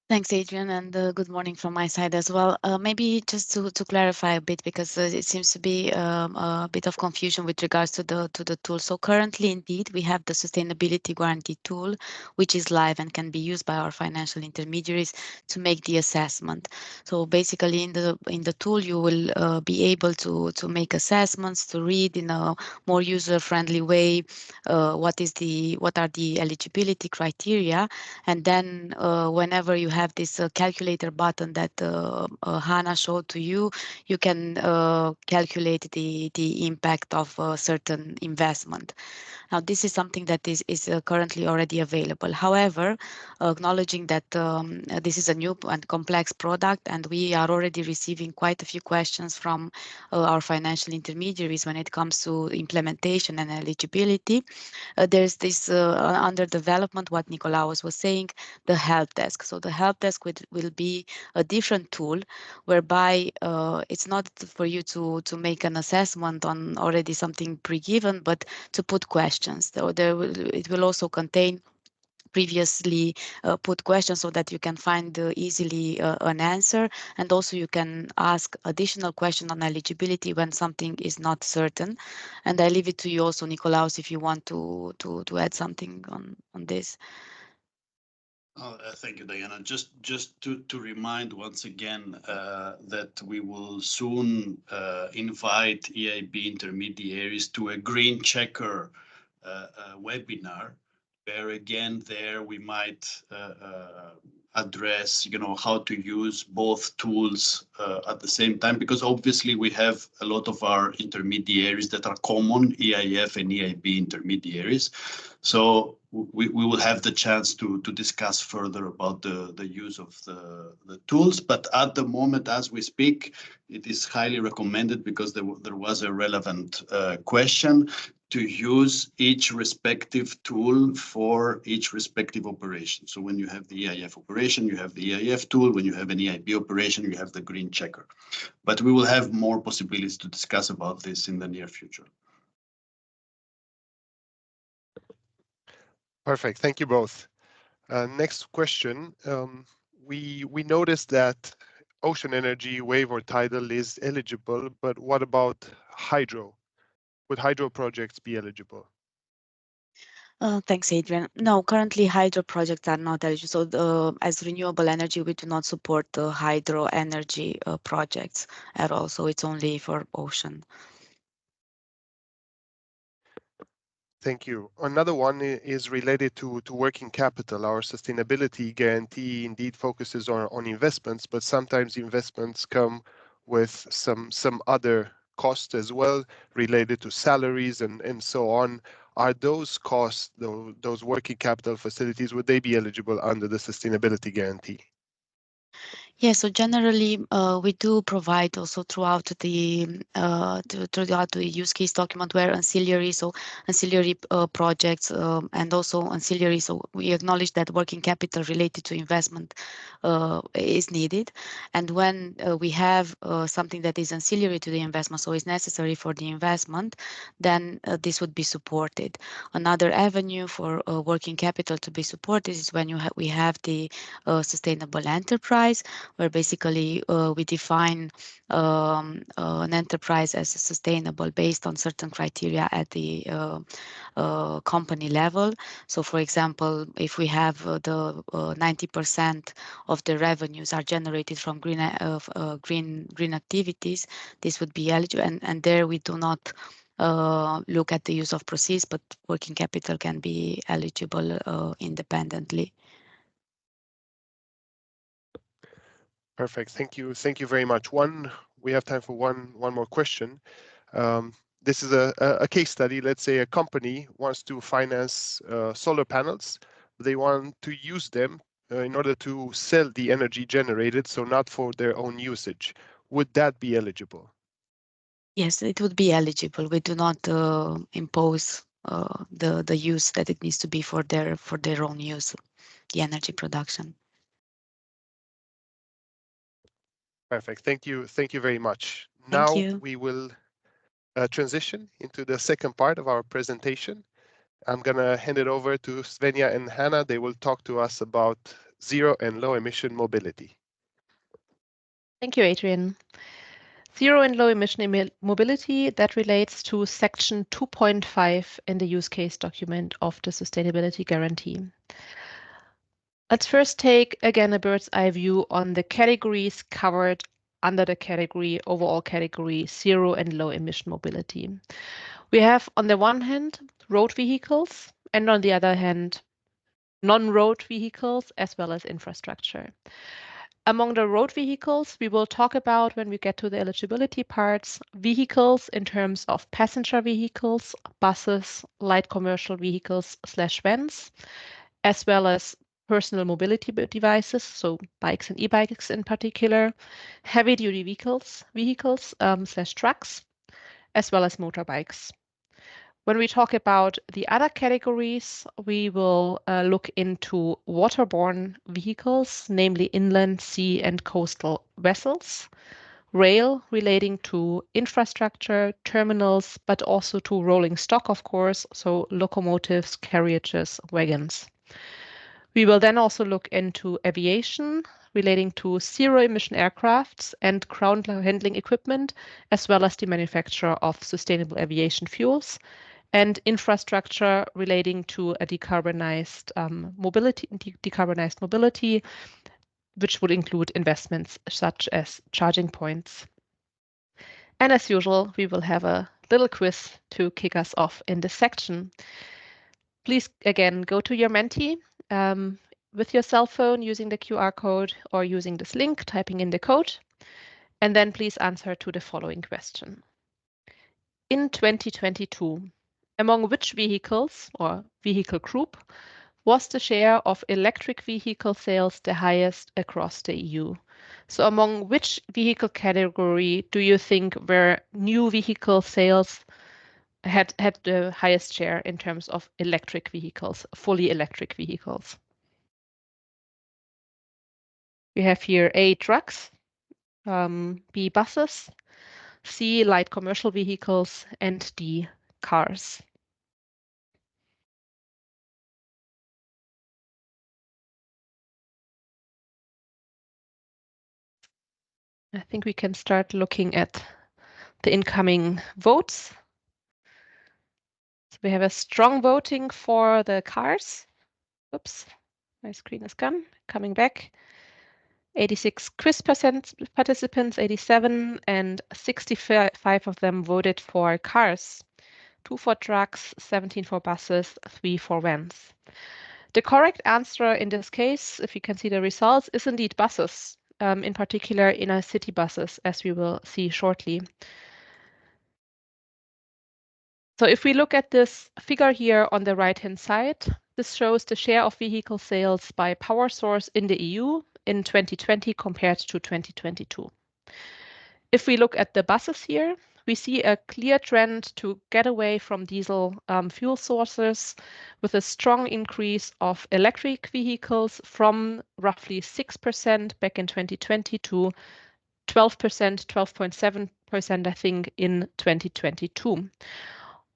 Thanks, Adrian, and good morning from my side as well. Maybe just to clarify a bit, because it seems to be a bit of confusion with regards to the tool. So currently, indeed, we have the sustainability guarantee tool, which is live and can be used by our financial intermediaries to make the assessment. So basically, in the tool, you will be able to make assessments, to read in a more user-friendly way what are the eligibility criteria, and then whenever you have this calculator button that Hannah showed to you, you can calculate the impact of a certain investment. Now, this is something that is currently already available. However, acknowledging that this is a new and complex product, and we are already receiving quite a few questions from our financial intermediaries when it comes to implementation and eligibility, there's this under development, what Nikolaos was saying, the help desk. So the help desk will be a different tool whereby it's not for you to make an assessment on already something pre-given, but to put questions. So it will also contain previously put questions so that you can find easily an answer, and also you can ask additional question on eligibility when something is not certain. And I leave it to you also, Nikolaos, if you want to add something on this. Thank you, Diana. Just to remind once again that we will soon invite EIB intermediaries to a green checker webinar, where again there we might address, how to use both tools at the same time, because obviously we have a lot of our intermediaries that are common EIF and EIB intermediaries. So we will have the chance to discuss further about the use of the tools. But at the moment, as we speak, it is highly recommended, because there was a relevant question, to use each respective tool for each respective operation. So when you have the EIF operation, you have the EIF tool. When you have an EIB operation, you have the green checker. But we will have more possibilities to discuss about this in the near future. Perfect. Thank you both. Next question. We noticed that ocean energy, wave or tidal is eligible, but what about hydro? Would hydro projects be eligible? Thanks, Adrian. No, currently hydro projects are not eligible. So as renewable energy, we do not support the hydro energy projects at all. So it's only for ocean. Thank you. Another one is related to working capital. Our sustainability guarantee indeed focuses on investments, but sometimes investments come with some other costs as well, related to salaries and so on. Are those costs, those working capital facilities, would they be eligible under the sustainability guarantee? Yeah, so generally we do provide also throughout the use case document where ancillary projects and also ancillary. So we acknowledge that working capital related to investment is needed, and when we have something that is ancillary to the investment, so is necessary for the investment, then this would be supported. Another avenue for working capital to be supported is when we have the sustainable enterprise, where basically we define an enterprise as sustainable based on certain criteria at the company level. So, for example, if we have the 90% of the revenues are generated from green activities, this would be eligible. And there we do not look at the use of proceeds, but working capital can be eligible independently. Perfect. Thank you. Thank you very much. We have time for one more question. This is a case study. Let's say a company wants to finance solar panels. They want to use them in order to sell the energy generated, so not for their own usage. Would that be eligible? Yes, it would be eligible. We do not impose the use that it needs to be for their own use, the energy production. Perfect. Thank you. Thank you very much. Thank Now you. we will transition into the second part of our presentation. I'm going to hand it over to Svenja and Hannah. They will talk to us about zero and low emission mobility. Thank you, Adrian. Zero and low emission mobility, that relates to section 2.5 in the use case document of the sustainability guarantee. Let's first take again a bird's eye view on the categories covered under the category, overall category, zero and low emission mobility. We have on the one hand road vehicles and on the other hand non-road vehicles as well as infrastructure. Among the road vehicles, we will talk about when we get to the eligibility parts, vehicles in terms of passenger vehicles, buses, light commercial vehicles / vans, as well as personal mobility devices, so bikes and e-bikes in particular, heavy-duty vehicles / trucks, as well as motorbikes. When we talk about the other categories, we will look into waterborne vehicles, namely inland, sea, and coastal vessels, rail relating to infrastructure, terminals, but also to rolling stock, of course, so locomotives, carriages, wagons. We will then also look into aviation relating to zero-emission aircrafts and ground handling equipment, as well as the manufacture of sustainable aviation fuels, and infrastructure relating to a decarbonized mobility, which would include investments such as charging points. And as usual, we will have a little quiz to kick us off in this section. Please, again, go to your Menti with your cell phone using the QR code or using this link, typing in the code, and then please answer to the following question. In 2022, among which vehicles or vehicle group was the share of electric vehicle sales the highest across the EU? So among which vehicle category do you think where new vehicle sales had the highest share in terms of electric vehicles, fully electric vehicles? We have here A, trucks, B, buses, C, light commercial vehicles, and D, cars. I think we can start looking at the incoming votes. So we have a strong voting for the cars. Oops, my screen is gone. Coming back. 86 quiz participants, 87, and 65 of them voted for cars. 2 for trucks, 17 for buses, 3 for vans. The correct answer in this case, if you can see the results, is indeed buses, in particular inner city buses, as we will see shortly. So if we look at this figure here on the right-hand side, this shows the share of vehicle sales by power source in the EU in 2020 compared to 2022. If we look at the buses here, we see a clear trend to get away from diesel fuel sources with a strong increase of electric vehicles from roughly 6% back in 2020 to 12%, 12.7%, I think, in 2022.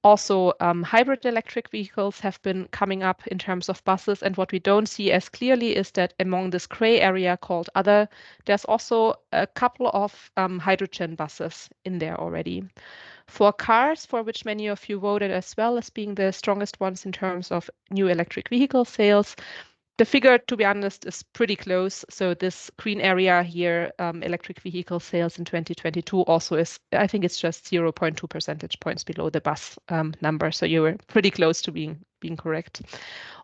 Also, hybrid electric vehicles have been coming up in terms of buses, and what we don't see as clearly is that among this gray area called other, there's also a couple of hydrogen buses in there already. For cars, for which many of you voted as well as being the strongest ones in terms of new electric vehicle sales, the figure, to be honest, is pretty close. So this green area here, electric vehicle sales in 2022 also is, I think it's just 0.2 percentage points below the bus number. So you were pretty close to being correct.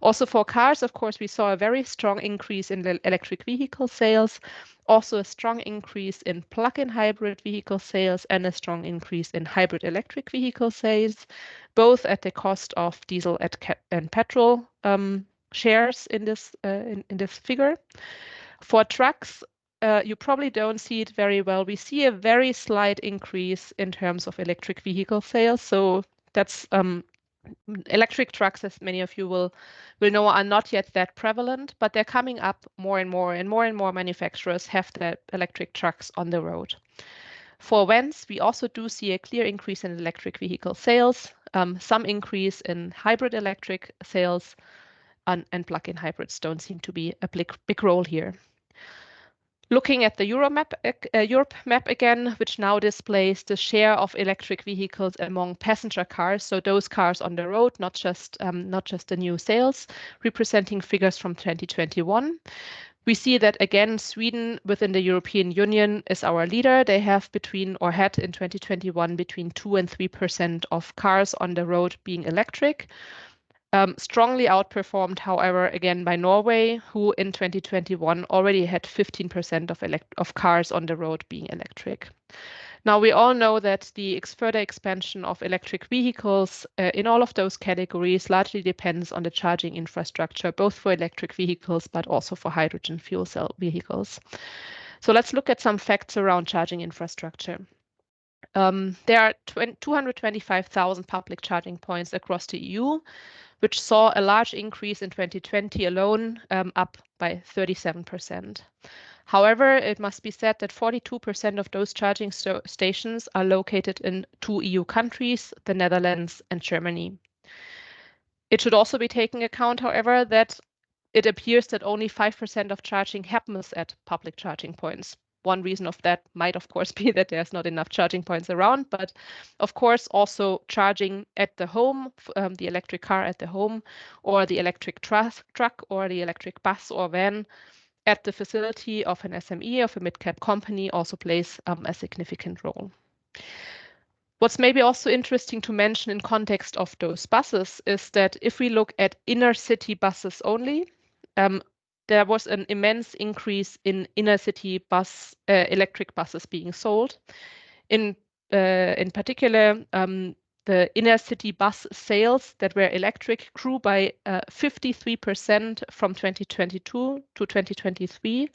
Also for cars, of course, we saw a very strong increase in the electric vehicle sales, also a strong increase in plug-in hybrid vehicle sales and a strong increase in hybrid electric vehicle sales, both at the cost of diesel and petrol shares in this figure. For trucks, you probably don't see it very well. We see a very slight increase in terms of electric vehicle sales. So that's electric trucks, as many of you will know, are not yet that prevalent, but they're coming up more and more, and more manufacturers have the electric trucks on the road. For vans, we also do see a clear increase in electric vehicle sales, some increase in hybrid electric sales, and plug-in hybrids don't seem to be a big role here. Looking at the Europe map again, which now displays the share of electric vehicles among passenger cars, so those cars on the road, not just the new sales, representing figures from 2021. We see that again, Sweden within the European Union is our leader. They have had in 2021 between 2 and 3% of cars on the road being electric. Strongly outperformed, however, again by Norway, who in 2021 already had 15% of cars on the road being electric. Now, we all know that the further expansion of electric vehicles in all of those categories largely depends on the charging infrastructure, both for electric vehicles, but also for hydrogen fuel cell vehicles. So let's look at some facts around charging infrastructure. There are 225,000 public charging points across the EU, which saw a large increase in 2020 alone, up by 37%. However, it must be said that 42% of those charging stations are located in 2 EU countries, the Netherlands and Germany. It should also be taken account, however, that it appears that only 5% of charging happens at public charging points. One reason of that might, of course, be that there's not enough charging points around, but of course, also charging at the home, the electric car at the home, or the electric truck, or the electric bus or van at the facility of an SME, of a mid-cap company, also plays a significant role. What's maybe also interesting to mention in context of those buses is that if we look at inner city buses only, there was an immense increase in inner city electric buses being sold. In particular, the inner city bus sales that were electric grew by 53% from 2022 to 2023,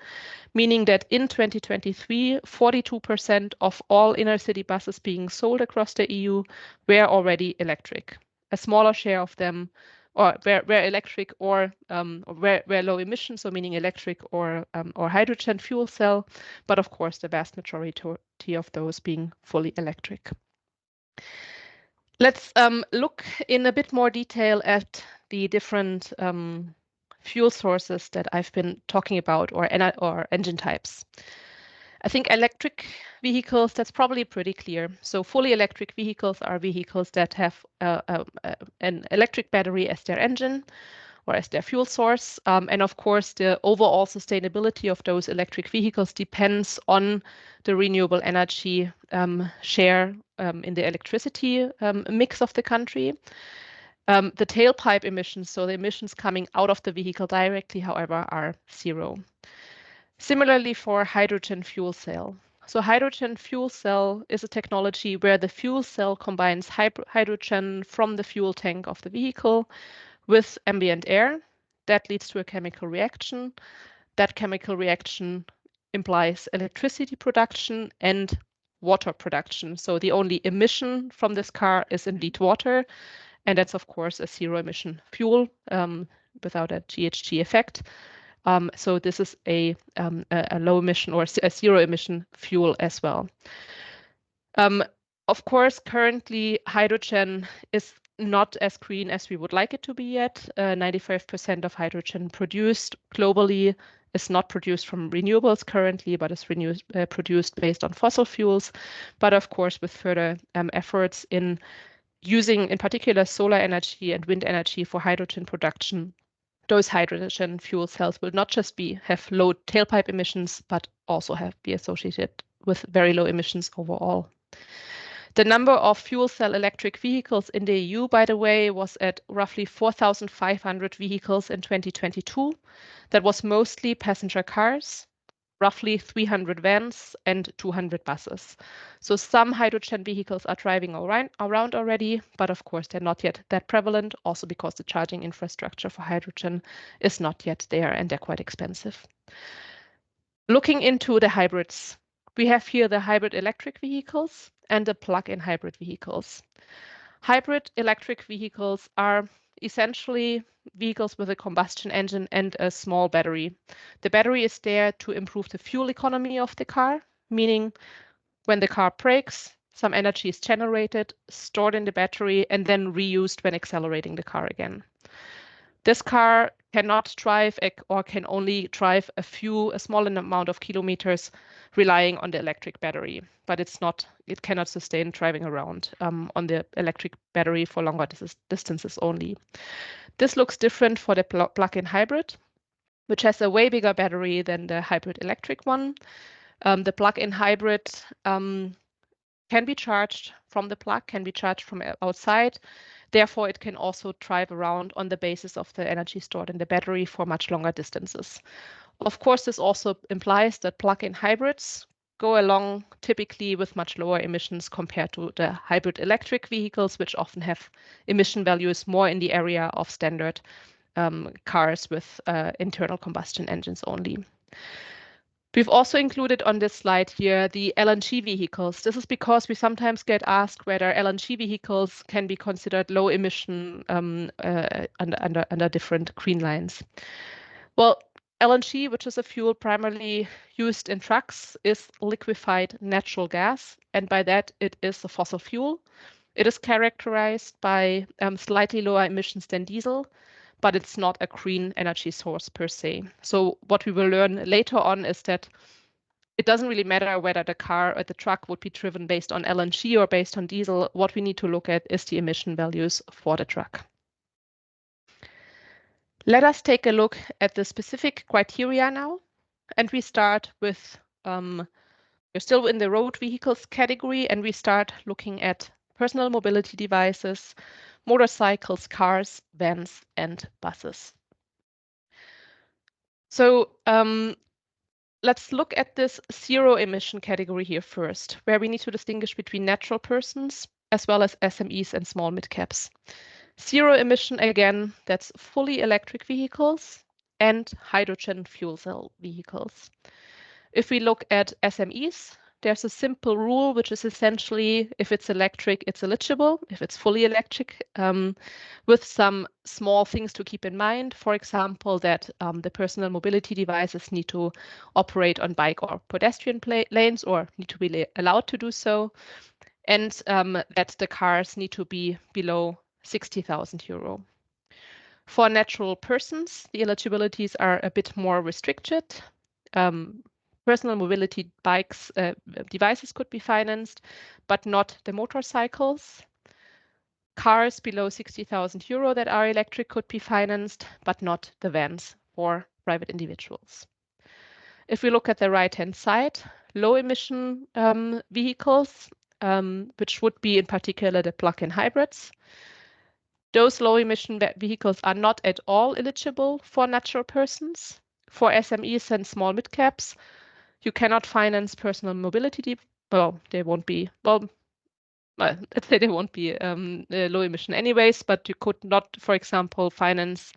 meaning that in 2023, 42% of all inner city buses being sold across the EU were already electric. A smaller share of them were electric or were low emission, so meaning electric or hydrogen fuel cell, but of course the vast majority of those being fully electric. Let's look in a bit more detail at the different fuel sources that I've been talking about, or engine types. I think electric vehicles, that's probably pretty clear. So fully electric vehicles are vehicles that have an electric battery as their engine or as their fuel source. And of course, the overall sustainability of those electric vehicles depends on the renewable energy share in the electricity mix of the country. The tailpipe emissions, so the emissions coming out of the vehicle directly, however, are zero. Similarly for hydrogen fuel cell. So hydrogen fuel cell is a technology where the fuel cell combines hydrogen from the fuel tank of the vehicle with ambient air. That leads to a chemical reaction. That chemical reaction implies electricity production and water production. So the only emission from this car is indeed water. And that's, of course, a zero emission fuel without a GHG effect. So this is a low emission or a zero emission fuel as well. Of course, currently hydrogen is not as green as we would like it to be yet. 95% of hydrogen produced globally is not produced from renewables currently, but is produced based on fossil fuels. But of course, with further efforts in using, in particular, solar energy and wind energy for hydrogen production, those hydrogen fuel cells will not just have low tailpipe emissions, but also be associated with very low emissions overall. The number of fuel cell electric vehicles in the EU, by the way, was at roughly 4,500 vehicles in 2022. That was mostly passenger cars, roughly 300 vans and 200 buses. So some hydrogen vehicles are driving around already, but of course they're not yet that prevalent, also because the charging infrastructure for hydrogen is not yet there and they're quite expensive. Looking into the hybrids, we have here the hybrid electric vehicles and the plug-in hybrid vehicles. Hybrid electric vehicles are essentially vehicles with a combustion engine and a small battery. The battery is there to improve the fuel economy of the car, meaning when the car brakes, some energy is generated, stored in the battery, and then reused when accelerating the car again. This car cannot drive or can only drive a small amount of kilometers relying on the electric battery, but it cannot sustain driving around on the electric battery for longer distances only. This looks different for the plug-in hybrid, which has a way bigger battery than the hybrid electric one. The plug-in hybrid can be charged from the plug, can be charged from outside. Therefore, it can also drive around on the basis of the energy stored in the battery for much longer distances. Of course, this also implies that plug-in hybrids go along typically with much lower emissions compared to the hybrid electric vehicles, which often have emission values more in the area of standard cars with internal combustion engines only. We've also included on this slide here the LNG vehicles. This is because we sometimes get asked whether LNG vehicles can be considered low emission under different green lines. Well, LNG, which is a fuel primarily used in trucks, is liquefied natural gas, and by that it is a fossil fuel. It is characterized by slightly lower emissions than diesel, but it's not a green energy source per se. So what we will learn later on is that it doesn't really matter whether the car or the truck would be driven based on LNG or based on diesel. What we need to look at is the emission values for the truck. Let us take a look at the specific criteria now. And we start with, we're still in the road vehicles category, and we start looking at personal mobility devices, motorcycles, cars, vans, and buses. So let's look at this zero emission category here first, where we need to distinguish between natural persons as well as SMEs and small mid-caps. Zero emission, again, that's fully electric vehicles and hydrogen fuel cell vehicles. If we look at SMEs, there's a simple rule, which is essentially if it's electric, it's eligible, if it's fully electric, with some small things to keep in mind. For example, that the personal mobility devices need to operate on bike or pedestrian lanes or need to be allowed to do so, and that the cars need to be below 60,000 euro. For natural persons, the eligibilities are a bit more restricted. Personal mobility devices could be financed, but not the motorcycles. Cars below 60,000 euro that are electric could be financed, but not the vans for private individuals. If we look at the right-hand side, low emission vehicles, which would be in particular the plug-in hybrids. Those low emission vehicles are not at all eligible for natural persons. For SMEs and small mid-caps, you cannot finance personal mobility. They won't be, let's say they won't be low emission anyways, but you could not, for example, finance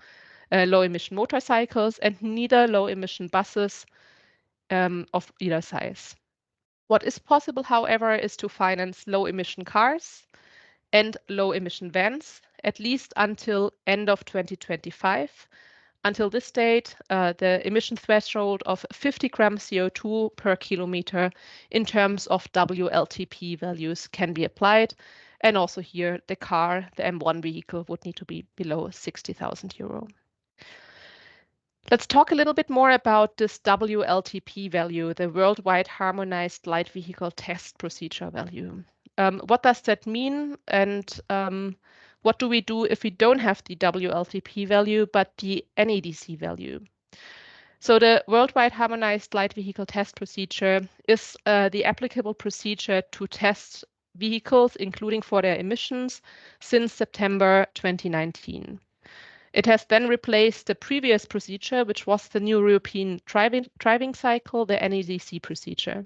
low emission motorcycles and neither low emission buses of either size. What is possible, however, is to finance low emission cars and low emission vans, at least until end of 2025. Until this date, the emission threshold of 50 grams CO2 per kilometer in terms of WLTP values can be applied. And also here, the car, the M1 vehicle, would need to be below 60,000 euro. Let's talk a little bit more about this WLTP value, the Worldwide Harmonized Light Vehicle Test Procedure value. What does that mean? And what do we do if we don't have the WLTP value, but the NEDC value? So the Worldwide Harmonized Light Vehicle Test Procedure is the applicable procedure to test vehicles, including for their emissions, since September 2019. It has then replaced the previous procedure, which was the new European driving cycle, the NEDC procedure.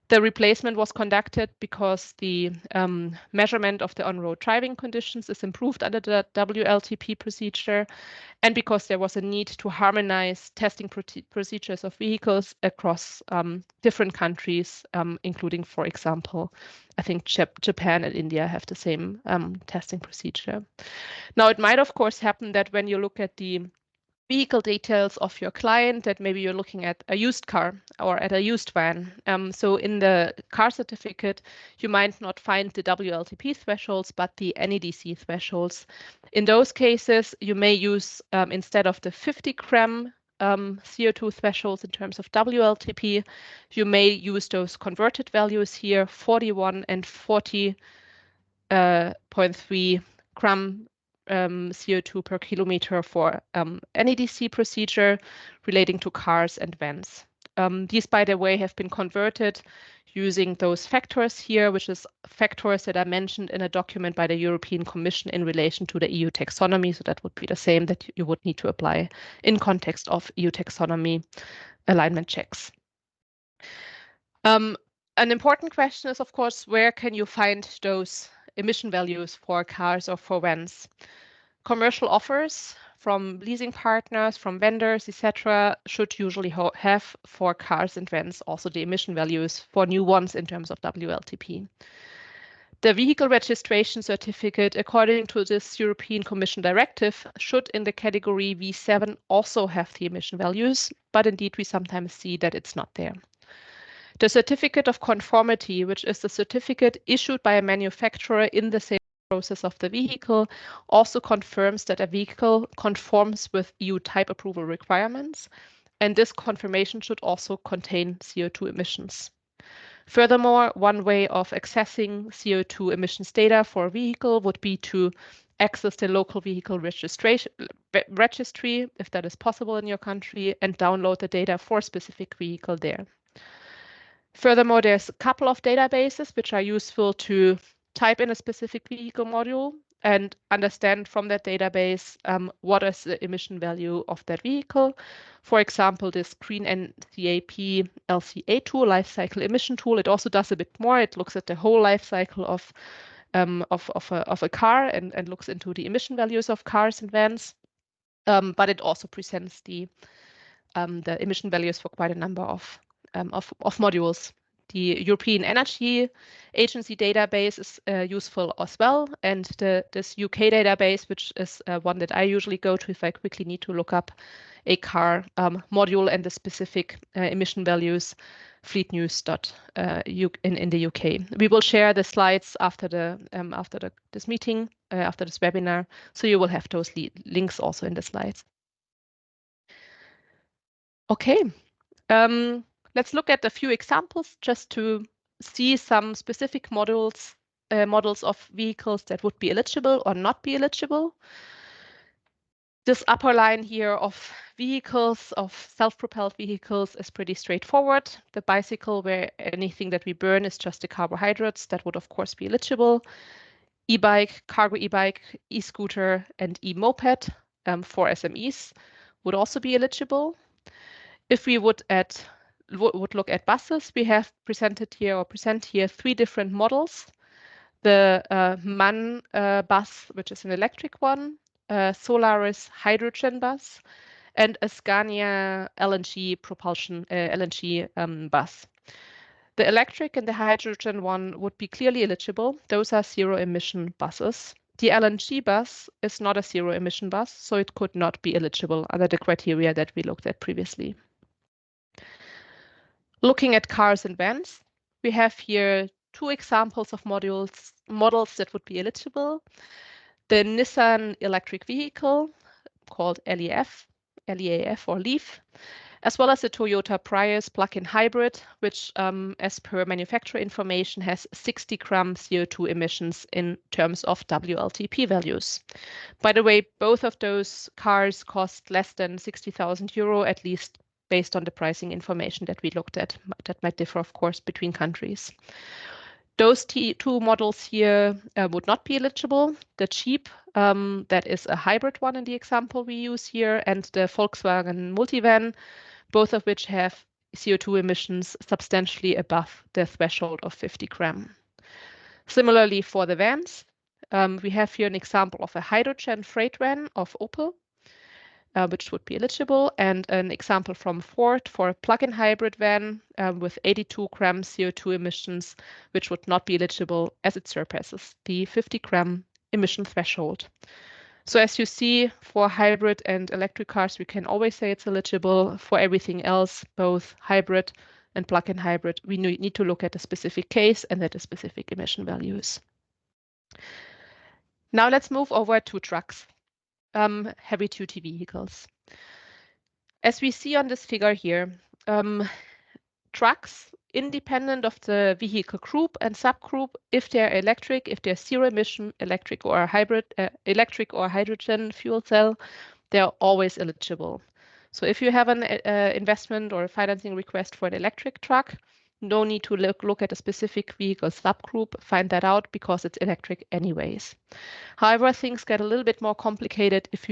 The replacement was conducted because the measurement of the on-road driving conditions is improved under the WLTP procedure, and because there was a need to harmonize testing procedures of vehicles across different countries, including, for example, I think Japan and India have the same testing procedure. Now, it might, of course, happen that when you look at the vehicle details of your client, that maybe you're looking at a used car or at a used van. So in the car certificate, you might not find the WLTP thresholds, but the NEDC thresholds. In those cases, you may use, instead of the 50 gram CO2 thresholds in terms of WLTP, you may use those converted values here, 41 and 40.3 gram CO2 per kilometer for NEDC procedure relating to cars and vans. These, by the way, have been converted using those factors here, which is factors that are mentioned in a document by the European Commission in relation to the EU taxonomy. So that would be the same that you would need to apply in context of EU taxonomy alignment checks. An important question is, of course, where can you find those emission values for cars or for vans? Commercial offers from leasing partners, from vendors, etc., should usually have for cars and vans also the emission values for new ones in terms of WLTP. The vehicle registration certificate, according to this European Commission directive, should in the category V7 also have the emission values, but indeed we sometimes see that it's not there. The certificate of conformity, which is the certificate issued by a manufacturer in the sales process of the vehicle, also confirms that a vehicle conforms with EU type approval requirements, and this confirmation should also contain CO2 emissions. Furthermore, one way of accessing CO2 emissions data for a vehicle would be to access the local vehicle registry, if that is possible in your country, and download the data for a specific vehicle there. Furthermore, there's a couple of databases which are useful to type in a specific vehicle module and understand from that database what is the emission value of that vehicle. For example, this Green NCAP LCA tool, life cycle emission tool, it also does a bit more. It looks at the whole life cycle of a car and looks into the emission values of cars and vans, but it also presents the emission values for quite a number of modules. The European Energy Agency database is useful as well, and this UK database, which is one that I usually go to if I quickly need to look up a car module and the specific emission values, fleetnews.uk in the UK. We will share the slides after this meeting, after this webinar, so you will have those links also in the slides. Okay. Let's look at a few examples just to see some specific models of vehicles that would be eligible or not be eligible. This upper line here of vehicles, of self-propelled vehicles, is pretty straightforward. The bicycle, where anything that we burn is just the carbohydrates, that would of course be eligible. E-bike, cargo e-bike, e-scooter, and e-moped for SMEs would also be eligible. If we would look at buses, we have present here 3 different models. The MAN bus, which is an electric one, Solaris hydrogen bus, and a Scania LNG propulsion bus. The electric and the hydrogen one would be clearly eligible. Those are zero emission buses. The LNG bus is not a zero emission bus, so it could not be eligible under the criteria that we looked at previously. Looking at cars and vans, we have here 2 examples of models that would be eligible. The Nissan electric vehicle, called LEAF or LEAF, as well as the Toyota Prius plug-in hybrid, which, as per manufacturer information, has 60 gram CO2 emissions in terms of WLTP values. By the way, both of those cars cost less than 60,000 euro, at least based on the pricing information that we looked at. That might differ, of course, between countries. Those 2 models here would not be eligible. The Jeep, that is a hybrid one in the example we use here, and the Volkswagen Multivan, both of which have CO2 emissions substantially above the threshold of 50 gram. Similarly, for the vans, we have here an example of a hydrogen freight van of Opel, which would be eligible, and an example from Ford for a plug-in hybrid van with 82 gram CO2 emissions, which would not be eligible as it surpasses the 50 gram emission threshold. So as you see, for hybrid and electric cars, we can always say it's eligible. For everything else, both hybrid and plug-in hybrid, we need to look at a specific case and at the specific emission values. Now let's move over to trucks, heavy-duty vehicles. As we see on this figure here, trucks, independent of the vehicle group and subgroup, if they're electric, if they're zero emission, electric or hybrid, electric or hydrogen fuel cell, they're always eligible. So if you have an investment or a financing request for an electric truck, no need to look at a specific vehicle subgroup, find that out because it's electric anyways. However, things get a little bit more complicated if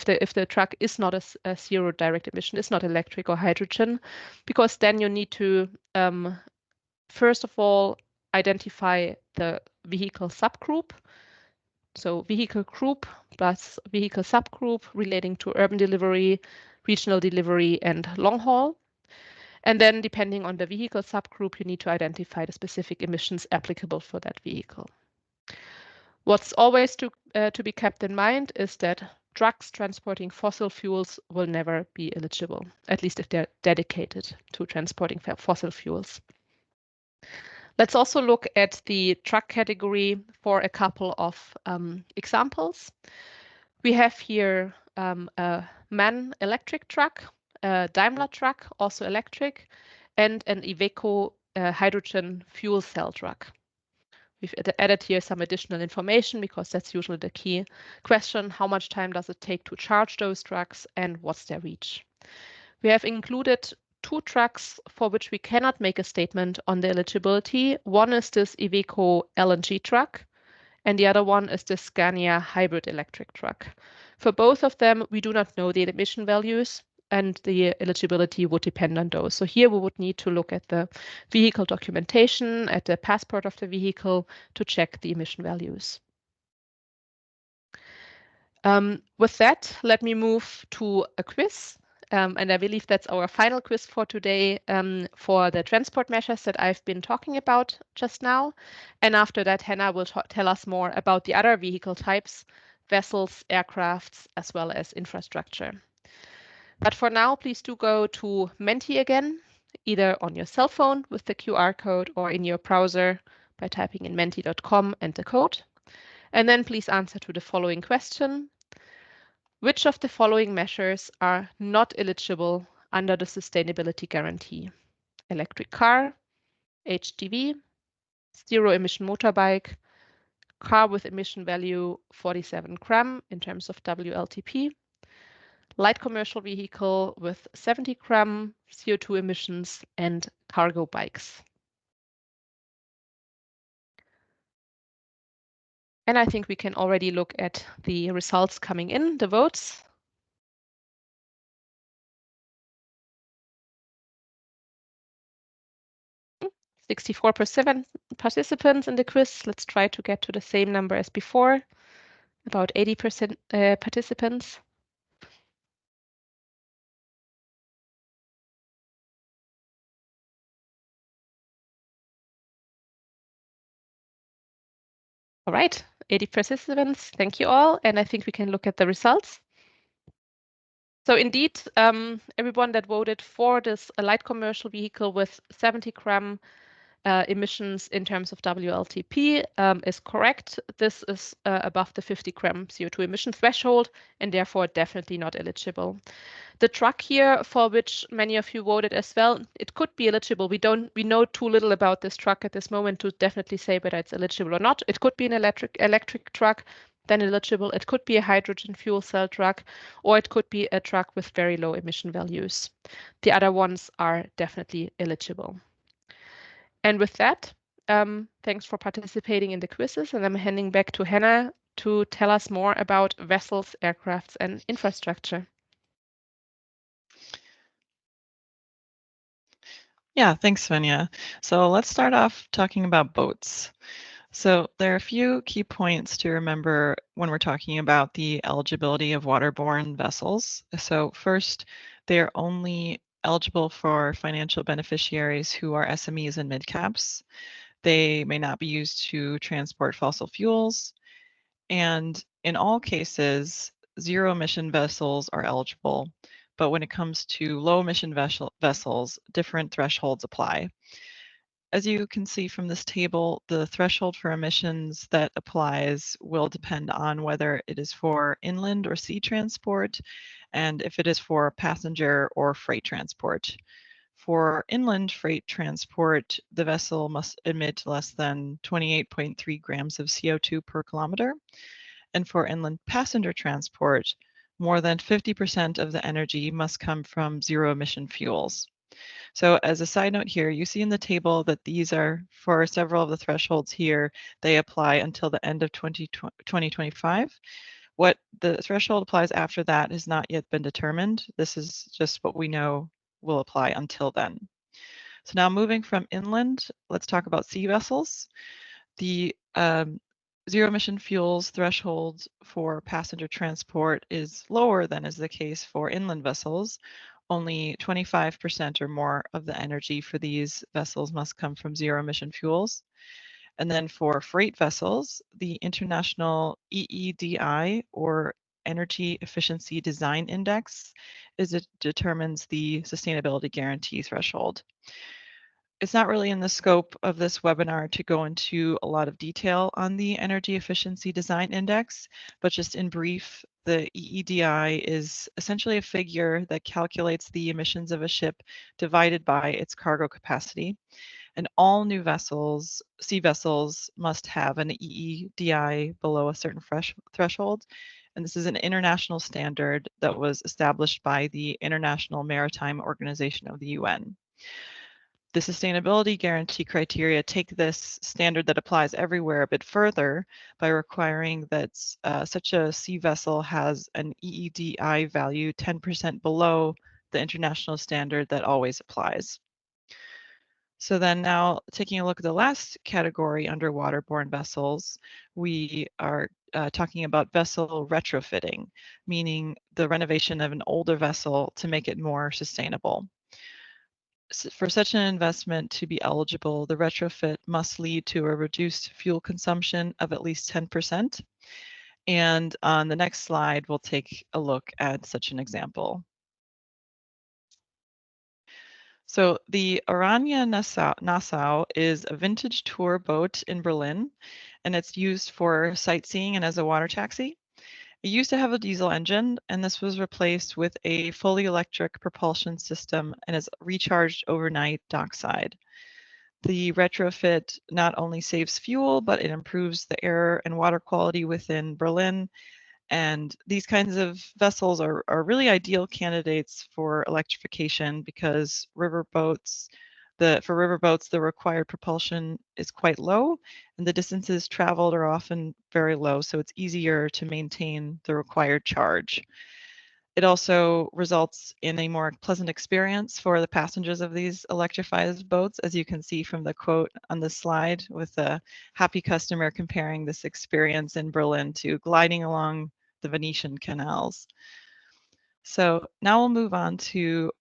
the truck is not a zero direct emission, is not electric or hydrogen, because then you need to first of all identify the vehicle subgroup. So vehicle group plus vehicle subgroup relating to urban delivery, regional delivery, and long haul. And then depending on the vehicle subgroup, you need to identify the specific emissions applicable for that vehicle. What's always to be kept in mind is that trucks transporting fossil fuels will never be eligible, at least if they're dedicated to transporting fossil fuels. Let's also look at the truck category for a couple of examples. We have here a MAN electric truck, a Daimler truck, also electric, and an Iveco hydrogen fuel cell truck. We've added here some additional information because that's usually the key question. How much time does it take to charge those trucks and what's their reach? We have included 2 trucks for which we cannot make a statement on the eligibility. One is this Iveco LNG truck, and the other one is the Scania hybrid electric truck. For both of them, we do not know the emission values, and the eligibility would depend on those. So here we would need to look at the vehicle documentation, at the passport of the vehicle to check the emission values. With that, let me move to a quiz. And I believe that's our final quiz for today for the transport measures that I've been talking about just now. And after that, Hannah will tell us more about the other vehicle types, vessels, aircrafts, as well as infrastructure. But for now, please do go to Menti again, either on your cell phone with the QR code or in your browser by typing in menti.com and the code. And then please answer to the following question. Which of the following measures are not eligible under the sustainability guarantee? Electric car, HGV, zero emission motorbike, car with emission value 47 gram in terms of WLTP, light commercial vehicle with 70 gram CO2 emissions, and cargo bikes. And I think we can already look at the results coming in, the votes. Hmm, 64% participants in the quiz. Let's try to get to the same number as before, about 80% participants. All right, 80 participants, thank you all. And I think we can look at the results. So indeed, everyone that voted for this light commercial vehicle with 70 gram emissions in terms of WLTP is correct. This is above the 50 gram CO2 emission threshold and therefore definitely not eligible. The truck here, for which many of you voted as well, it could be eligible. We know too little about this truck at this moment to definitely say whether it's eligible or not. It could be an electric truck, then eligible. It could be a hydrogen fuel cell truck, or it could be a truck with very low emission values. The other ones are definitely eligible. And with that, thanks for participating in the quizzes, and I'm handing back to Hannah to tell us more about vessels, aircrafts, and infrastructure. Yeah, thanks, Svenja. So let's start off talking about boats. So there are a few key points to remember when we're talking about the eligibility of waterborne vessels. So first, they're only eligible for financial beneficiaries who are SMEs and midcaps. They may not be used to transport fossil fuels. And In all cases, zero emission vessels are eligible, but when it comes to low emission vessels, different thresholds apply. As you can see from this table, the threshold for emissions that applies will depend on whether it is for inland or sea transport, and if it is for passenger or freight transport. For inland freight transport, the vessel must emit less than 28.3 grams of CO2 per kilometer. And for inland passenger transport, more than 50% of the energy must come from zero emission fuels. So as a side note here, you see in the table that these are, for several of the thresholds here, they apply until the end of 2025. What the threshold applies after that has not yet been determined. This is just what we know will apply until then. So now moving from inland, let's talk about sea vessels. The zero emission fuels threshold for passenger transport is lower than is the case for inland vessels. Only 25% or more of the energy for these vessels must come from zero emission fuels. And then for freight vessels, the International EEDI, or Energy Efficiency Design Index, determines the sustainability guarantee threshold. It's not really in the scope of this webinar to go into a lot of detail on the Energy Efficiency Design Index, but just in brief, the EEDI is essentially a figure that calculates the emissions of a ship divided by its cargo capacity. And all new vessels, sea vessels, must have an EEDI below a certain threshold. And this is an international standard that was established by the International Maritime Organization of the UN. The sustainability guarantee criteria take this standard that applies everywhere a bit further by requiring that such a sea vessel has an EEDI value 10% below the international standard that always applies. So then now taking a look at the last category under waterborne vessels, we are talking about vessel retrofitting, meaning the renovation of an older vessel to make it more sustainable. For such an investment to be eligible, the retrofit must lead to a reduced fuel consumption of at least 10%. And on the next slide, we'll take a look at such an example. So the Orania Nassau is a vintage tour boat in Berlin, and it's used for sightseeing and as a water taxi. It used to have a diesel engine, and this was replaced with a fully electric propulsion system and is recharged overnight dockside. The retrofit not only saves fuel, but it improves the air and water quality within Berlin. And these kinds of vessels are really ideal candidates for electrification because riverboats, for riverboats, the required propulsion is quite low and the distances traveled are often very low, so it's easier to maintain the required charge. It also results in a more pleasant experience for the passengers of these electrified boats, as you can see from the quote on the slide, with a happy customer comparing this experience in Berlin to gliding along the Venetian canals. So now we'll move on to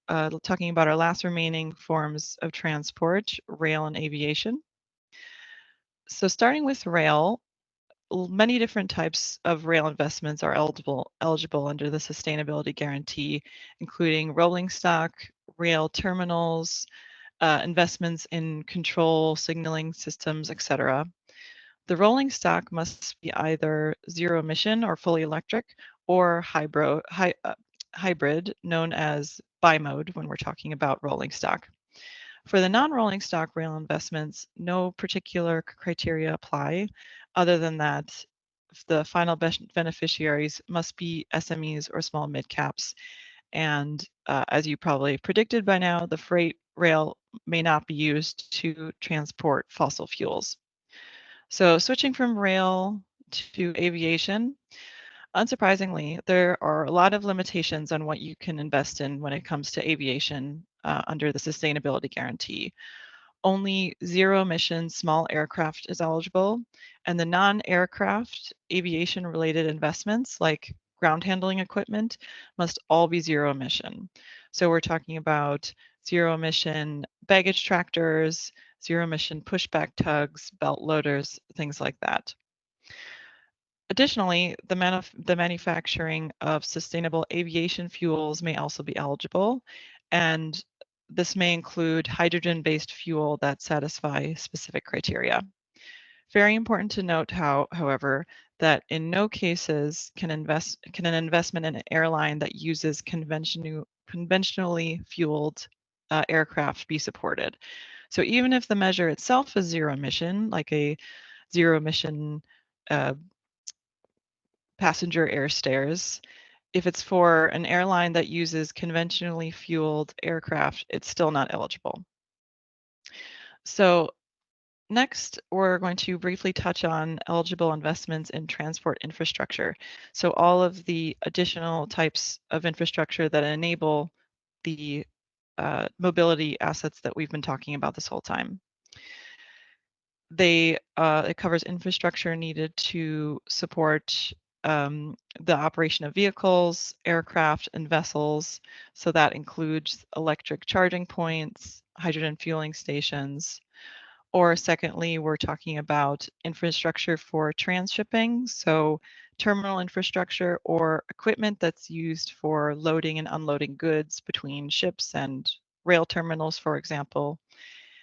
talking about our last remaining forms of transport, rail and aviation. So starting with rail, many different types of rail investments are eligible under the sustainability guarantee, including rolling stock, rail terminals, investments in control, signaling systems, etc. The rolling stock must be either zero emission or fully electric, or hybrid, known as bimode when we're talking about rolling stock. For the non-rolling stock rail investments, no particular criteria apply, other than that the final beneficiaries must be SMEs or small mid-caps. And as you probably predicted by now, the freight rail may not be used to transport fossil fuels. So switching from rail to aviation, unsurprisingly, there are a lot of limitations on what you can invest in when it comes to aviation under the sustainability guarantee. Only zero emission small aircraft is eligible, and the non-aircraft aviation related investments like ground handling equipment must all be zero emission. So we're talking about zero emission baggage tractors, zero emission pushback tugs, belt loaders, things like that. Additionally, the manufacturing of sustainable aviation fuels may also be eligible, and this may include hydrogen-based fuel that satisfy specific criteria. Very important to note, however, that in no cases can an investment in an airline that uses conventionally fueled aircraft be supported. So even if the measure itself is zero emission, like a zero emission passenger air stares, if it's for an airline that uses conventionally fueled aircraft, it's still not eligible. So next, we're going to briefly touch on eligible investments in transport infrastructure. So all of the additional types of infrastructure that enable the mobility assets that we've been talking about this whole time. It covers infrastructure needed to support the operation of vehicles, aircraft, and vessels. So that includes electric charging points, hydrogen fueling stations, or secondly, we're talking about infrastructure for transshipping, so terminal infrastructure or equipment that's used for loading and unloading goods between ships and rail terminals, for example.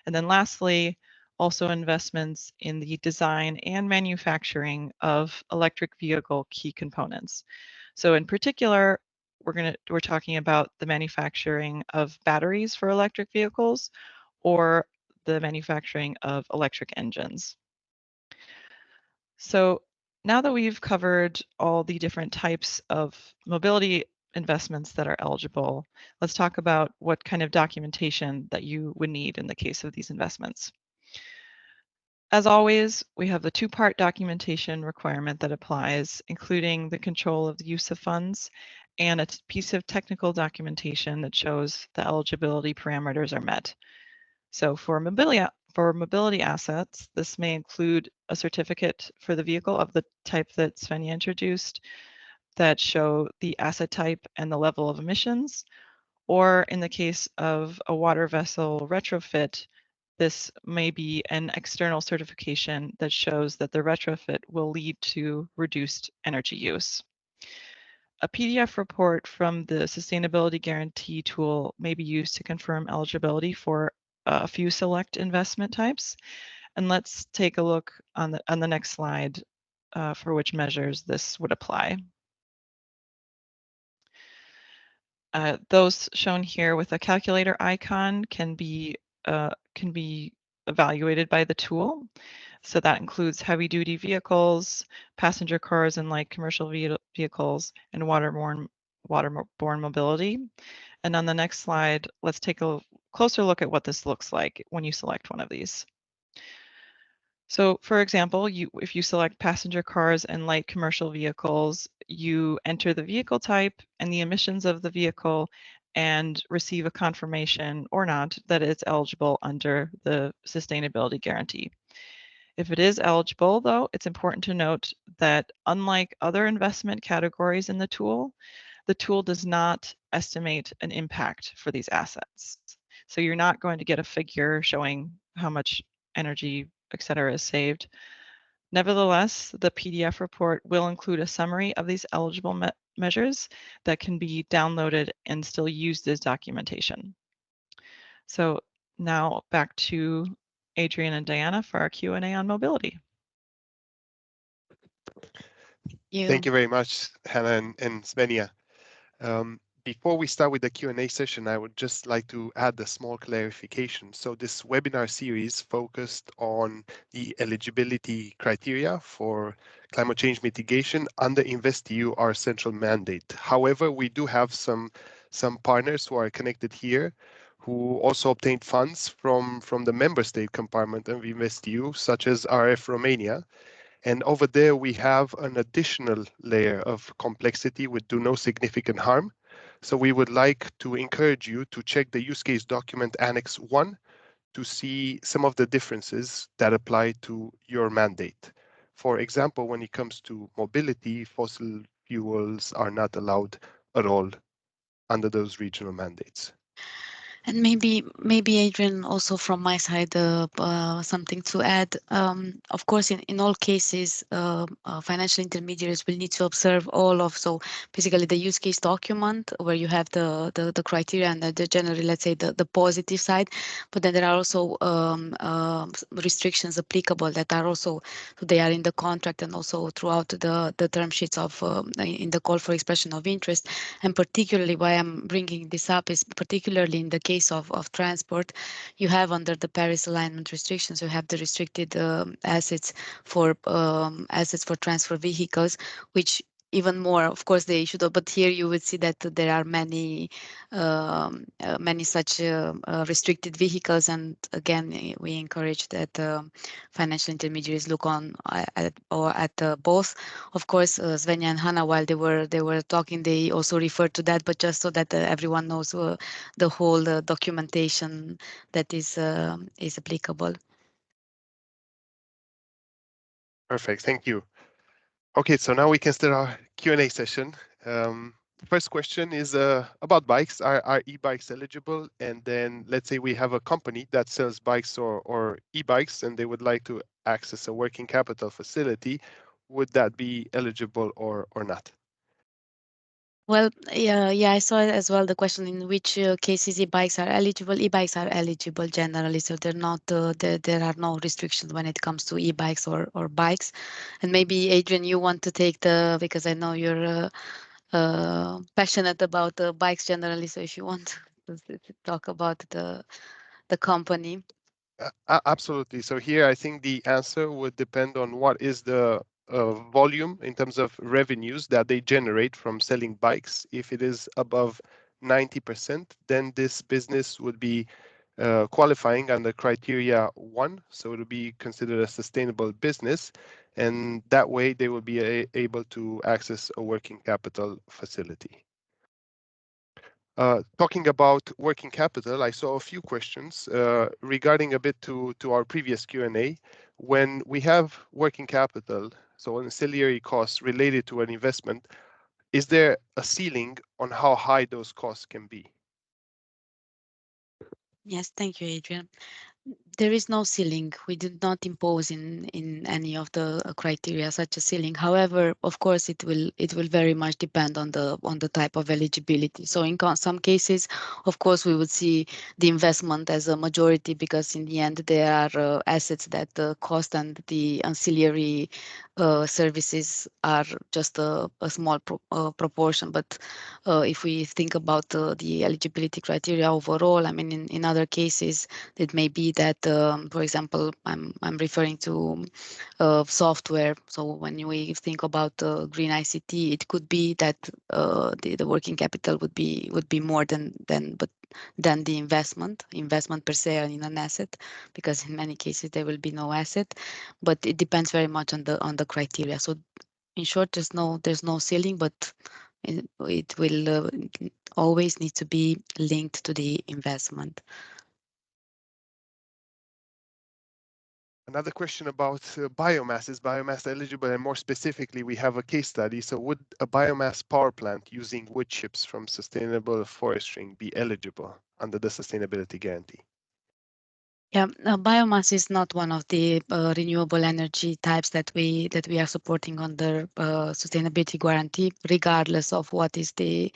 And then lastly, also investments in the design and manufacturing of electric vehicle key components. So in particular, we're talking about the manufacturing of batteries for electric vehicles or the manufacturing of electric engines. So now that we've covered all the different types of mobility investments that are eligible, let's talk about what kind of documentation that you would need in the case of these investments. As always, we have the two-part documentation requirement that applies, including the control of the use of funds and a piece of technical documentation that shows the eligibility parameters are met. So for mobility assets, this may include a certificate for the vehicle of the type that Svenja introduced that show the asset type and the level of emissions, or in the case of a water vessel retrofit, this may be an external certification that shows that the retrofit will lead to reduced energy use. A PDF report from the Sustainability Guarantee tool may be used to confirm eligibility for a few select investment types. And let's take a look on the next slide for which measures this would apply. Those shown here with a calculator icon can be evaluated by the tool. So that includes heavy-duty vehicles, passenger cars and light commercial vehicles, and waterborne mobility. And on the next slide, let's take a closer look at what this looks like when you select one of these. So for example, if you select passenger cars and light commercial vehicles, you enter the vehicle type and the emissions of the vehicle and receive a confirmation or not that it's eligible under the sustainability guarantee. If it is eligible, though, it's important to note that unlike other investment categories in the tool does not estimate an impact for these assets. So you're not going to get a figure showing how much energy, etc., is saved. Nevertheless, the PDF report will include a summary of these eligible measures that can be downloaded and still used as documentation. So now back to Adrian and Diana for our Q&A on mobility. Thank you very much, Hannah and Svenja. Before we start with the Q&A session, I would just like to add a small clarification. So this webinar series focused on the eligibility criteria for climate change mitigation under InvestEU, our central mandate. However, we do have some partners who are connected here who also obtained funds from the member state compartment of InvestEU, such as RF Romania. And over there, we have an additional layer of complexity which do no significant harm. So we would like to encourage you to check the use case document Annex 1 to see some of the differences that apply to your mandate. For example, when it comes to mobility, fossil fuels are not allowed at all under those regional mandates. And maybe Adrian, also from my side, something to add. Of course, in all cases, financial intermediaries will need to observe all of, so basically the use case document where you have the criteria and the generally, let's say, the positive side. But then there are also restrictions applicable that are also, so they are in the contract and also throughout the term sheets of in the call for expression of interest. And particularly why I'm bringing this up is particularly in the case of transport, you have under the Paris alignment restrictions, you have the restricted assets for transfer vehicles, which even more, of course, they should. But here you would see that there are many such restricted vehicles, and again, we encourage that financial intermediaries look on at both. Of course, Svenja and Hannah, while they were talking, they also referred to that, but just so that everyone knows the whole documentation that is applicable. Perfect. Thank you. Okay, so now we can start our Q&A session. First question is about bikes. Are e-bikes eligible? And then let's say we have a company that sells bikes or e-bikes and they would like to access a working capital facility. Would that be eligible or not? Well, yeah, I saw it as well. The question in which cases e-bikes are eligible. E-bikes are eligible generally, so they're not. There are no restrictions when it comes to e-bikes or bikes. And maybe Adrian, you want to take because I know you're passionate about bikes generally. So if you want to talk about the company. Absolutely. So here, I think the answer would depend on what is the volume in terms of revenues that they generate from selling bikes. If it is above 90%, then this business would be qualifying under criteria 1. So it would be considered a sustainable business. And that way, they will be able to access a working capital facility. Talking about working capital, I saw a few questions regarding a bit to our previous Q&A. When we have working capital, so ancillary costs related to an investment, is there a ceiling on how high those costs can be? Yes, thank you, Adrian. There is no ceiling. We did not impose in any of the criteria such a ceiling. However, of course, it will very much depend on the type of eligibility. So in some cases, of course, we would see the investment as a majority because in the end there are assets that cost and the ancillary services are just a small proportion. But if we think about the eligibility criteria overall, I mean, in other cases, it may be that, for example, I'm referring to software. So when we think about green ICT, it could be that the working capital would be more than the investment per se in an asset, because in many cases there will be no asset. But it depends very much on the criteria. So in short, there's no ceiling, but it will always need to be linked to the investment. Another question about biomass. Is biomass eligible? And more specifically, we have a case study. So would a biomass power plant using wood chips from sustainable forestry be eligible under the sustainability guarantee? Yeah, biomass is not one of the renewable energy types that we are supporting under sustainability guarantee, regardless of what is the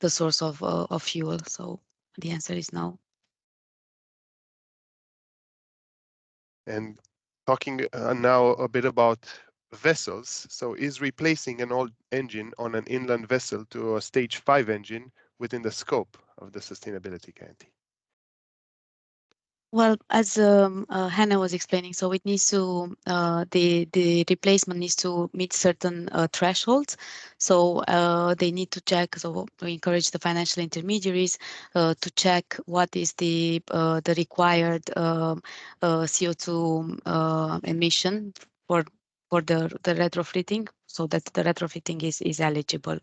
source of fuel. So the answer is no. And talking now a bit about vessels. So is replacing an old engine on an inland vessel to a stage 5 engine within the scope of the sustainability guarantee? Well, as Hannah was explaining, so it needs to the replacement needs to meet certain thresholds. So they need to check. So we encourage the financial intermediaries to check what is the required CO2 emission for the retrofitting, so that the retrofitting is eligible.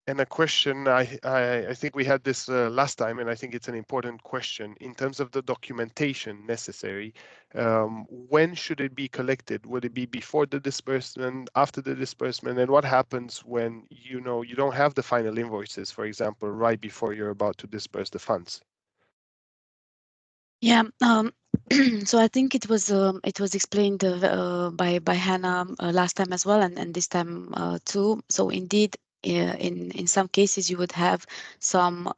And a question, I think we had this last time, and I think it's an important question. In terms of the documentation necessary, when should it be collected? Would it be before the disbursement, after the disbursement? And what happens when you don't have the final invoices, for example, right before you're about to disperse the funds? Yeah, so I think it was explained by Hannah last time as well, and this time too. So indeed, in some cases you would have some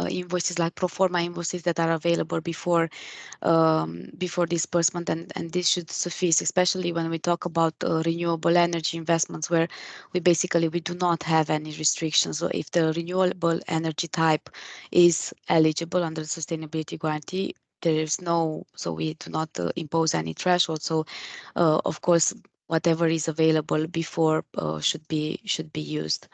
invoices, like pro forma invoices, that are available before disbursement, and this should suffice, especially when we talk about renewable energy investments, where we do not have any restrictions. So if the renewable energy type is eligible under the sustainability guarantee, there is no, so we do not impose any threshold. So of course, whatever is available before should be used.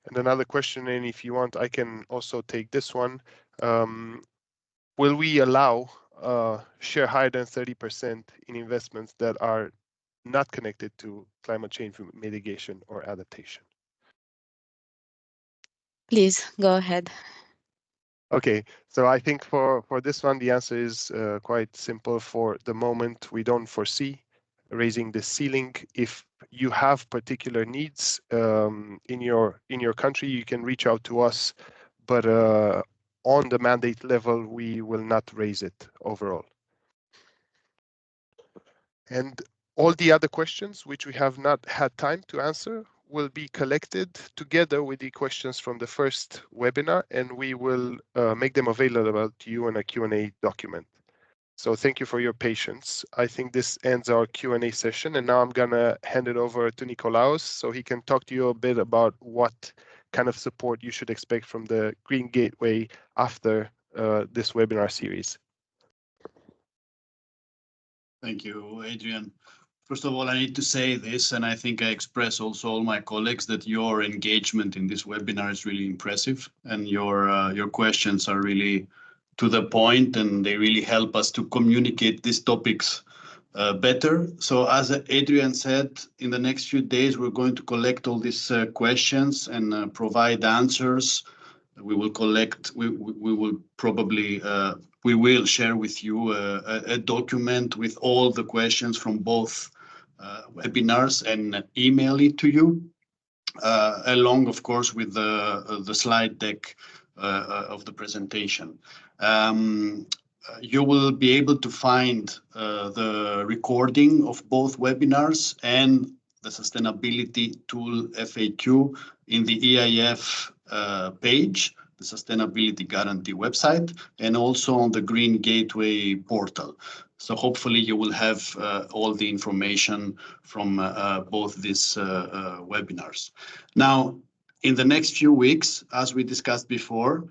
And another question, and if you want, I can also take this one. Will we allow share higher than 30% in investments that are not connected to climate change mitigation or adaptation? Please go ahead. Okay, so I think for this one, the answer is quite simple. For the moment, we don't foresee raising the ceiling. If you have particular needs in your country, you can reach out to us, but on the mandate level, we will not raise it overall. And all the other questions which we have not had time to answer will be collected together with the questions from the first webinar, and we will make them available to you in a Q&A document. So thank you for your patience. I think this ends our Q&A session, and now I'm gonna hand it over to Nikolaos so he can talk to you a bit about what kind of support you should expect from the Green Gateway after this webinar series. Thank you, Adrian. First of all, I need to say this, and I think I express also all my colleagues, that your engagement in this webinar is really impressive, and your questions are really to the point, and they really help us to communicate these topics better. So as Adrian said, in the next few days, we're going to collect all these questions and provide answers. We will collect, we will probably, we will share with you a document with all the questions from both webinars and email it to you, along, of course, with the slide deck of the presentation. You will be able to find the recording of both webinars and the sustainability tool FAQ in the EIF page, the Sustainability Guarantee website, and also on the Green Gateway portal. So hopefully you will have all the information from both these webinars. Now, in the next few weeks, as we discussed before,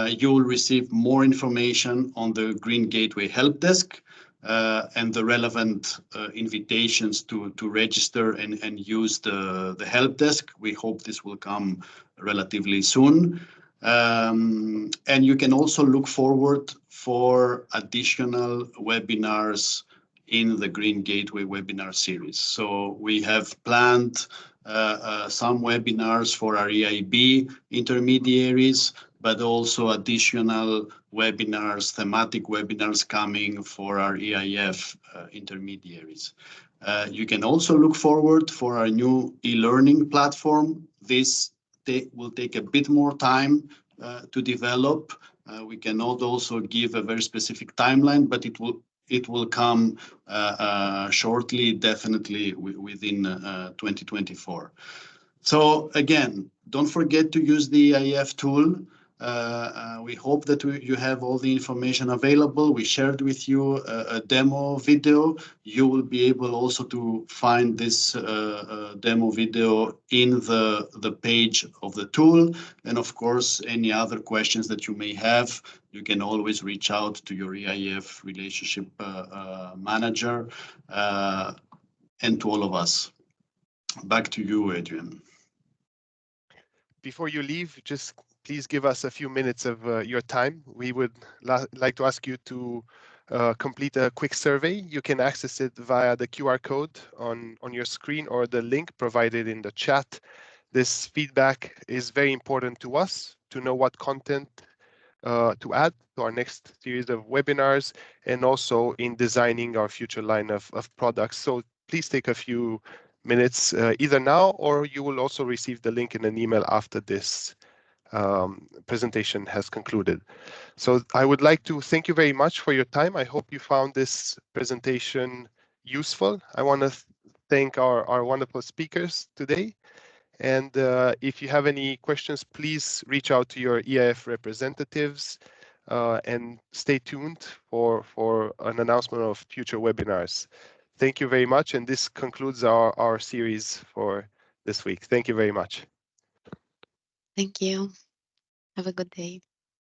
you will receive more information on the Green Gateway help desk and the relevant invitations to register and use the help desk. We hope this will come relatively soon. And you can also look forward for additional webinars in the Green Gateway webinar series. So we have planned some webinars for our EIB intermediaries, but also additional webinars, thematic webinars coming for our EIF intermediaries. You can also look forward for our new e-learning platform. This will take a bit more time to develop. We cannot also give a very specific timeline, but it will come shortly, definitely within 2024. So again, don't forget to use the EIF tool. We hope that you have all the information available. We shared with you a demo video. You will be able also to find this demo video in the page of the tool. And of course, any other questions that you may have, you can always reach out to your EIF relationship manager and to all of us. Back to you, Adrian. Before you leave, just please give us a few minutes of your time. We would like to ask you to complete a quick survey. You can access it via the QR code on your screen or the link provided in the chat. This feedback is very important to us to know what content to add to our next series of webinars and also in designing our future line of products. So please take a few minutes either now or you will also receive the link in an email after this presentation has concluded. So I would like to thank you very much for your time. I hope you found this presentation useful. I want to thank our wonderful speakers today. And if you have any questions, please reach out to your EIF representatives and stay tuned for an announcement of future webinars. Thank you very much. And this concludes our series for this week. Thank you very much. Thank you. Have a good day.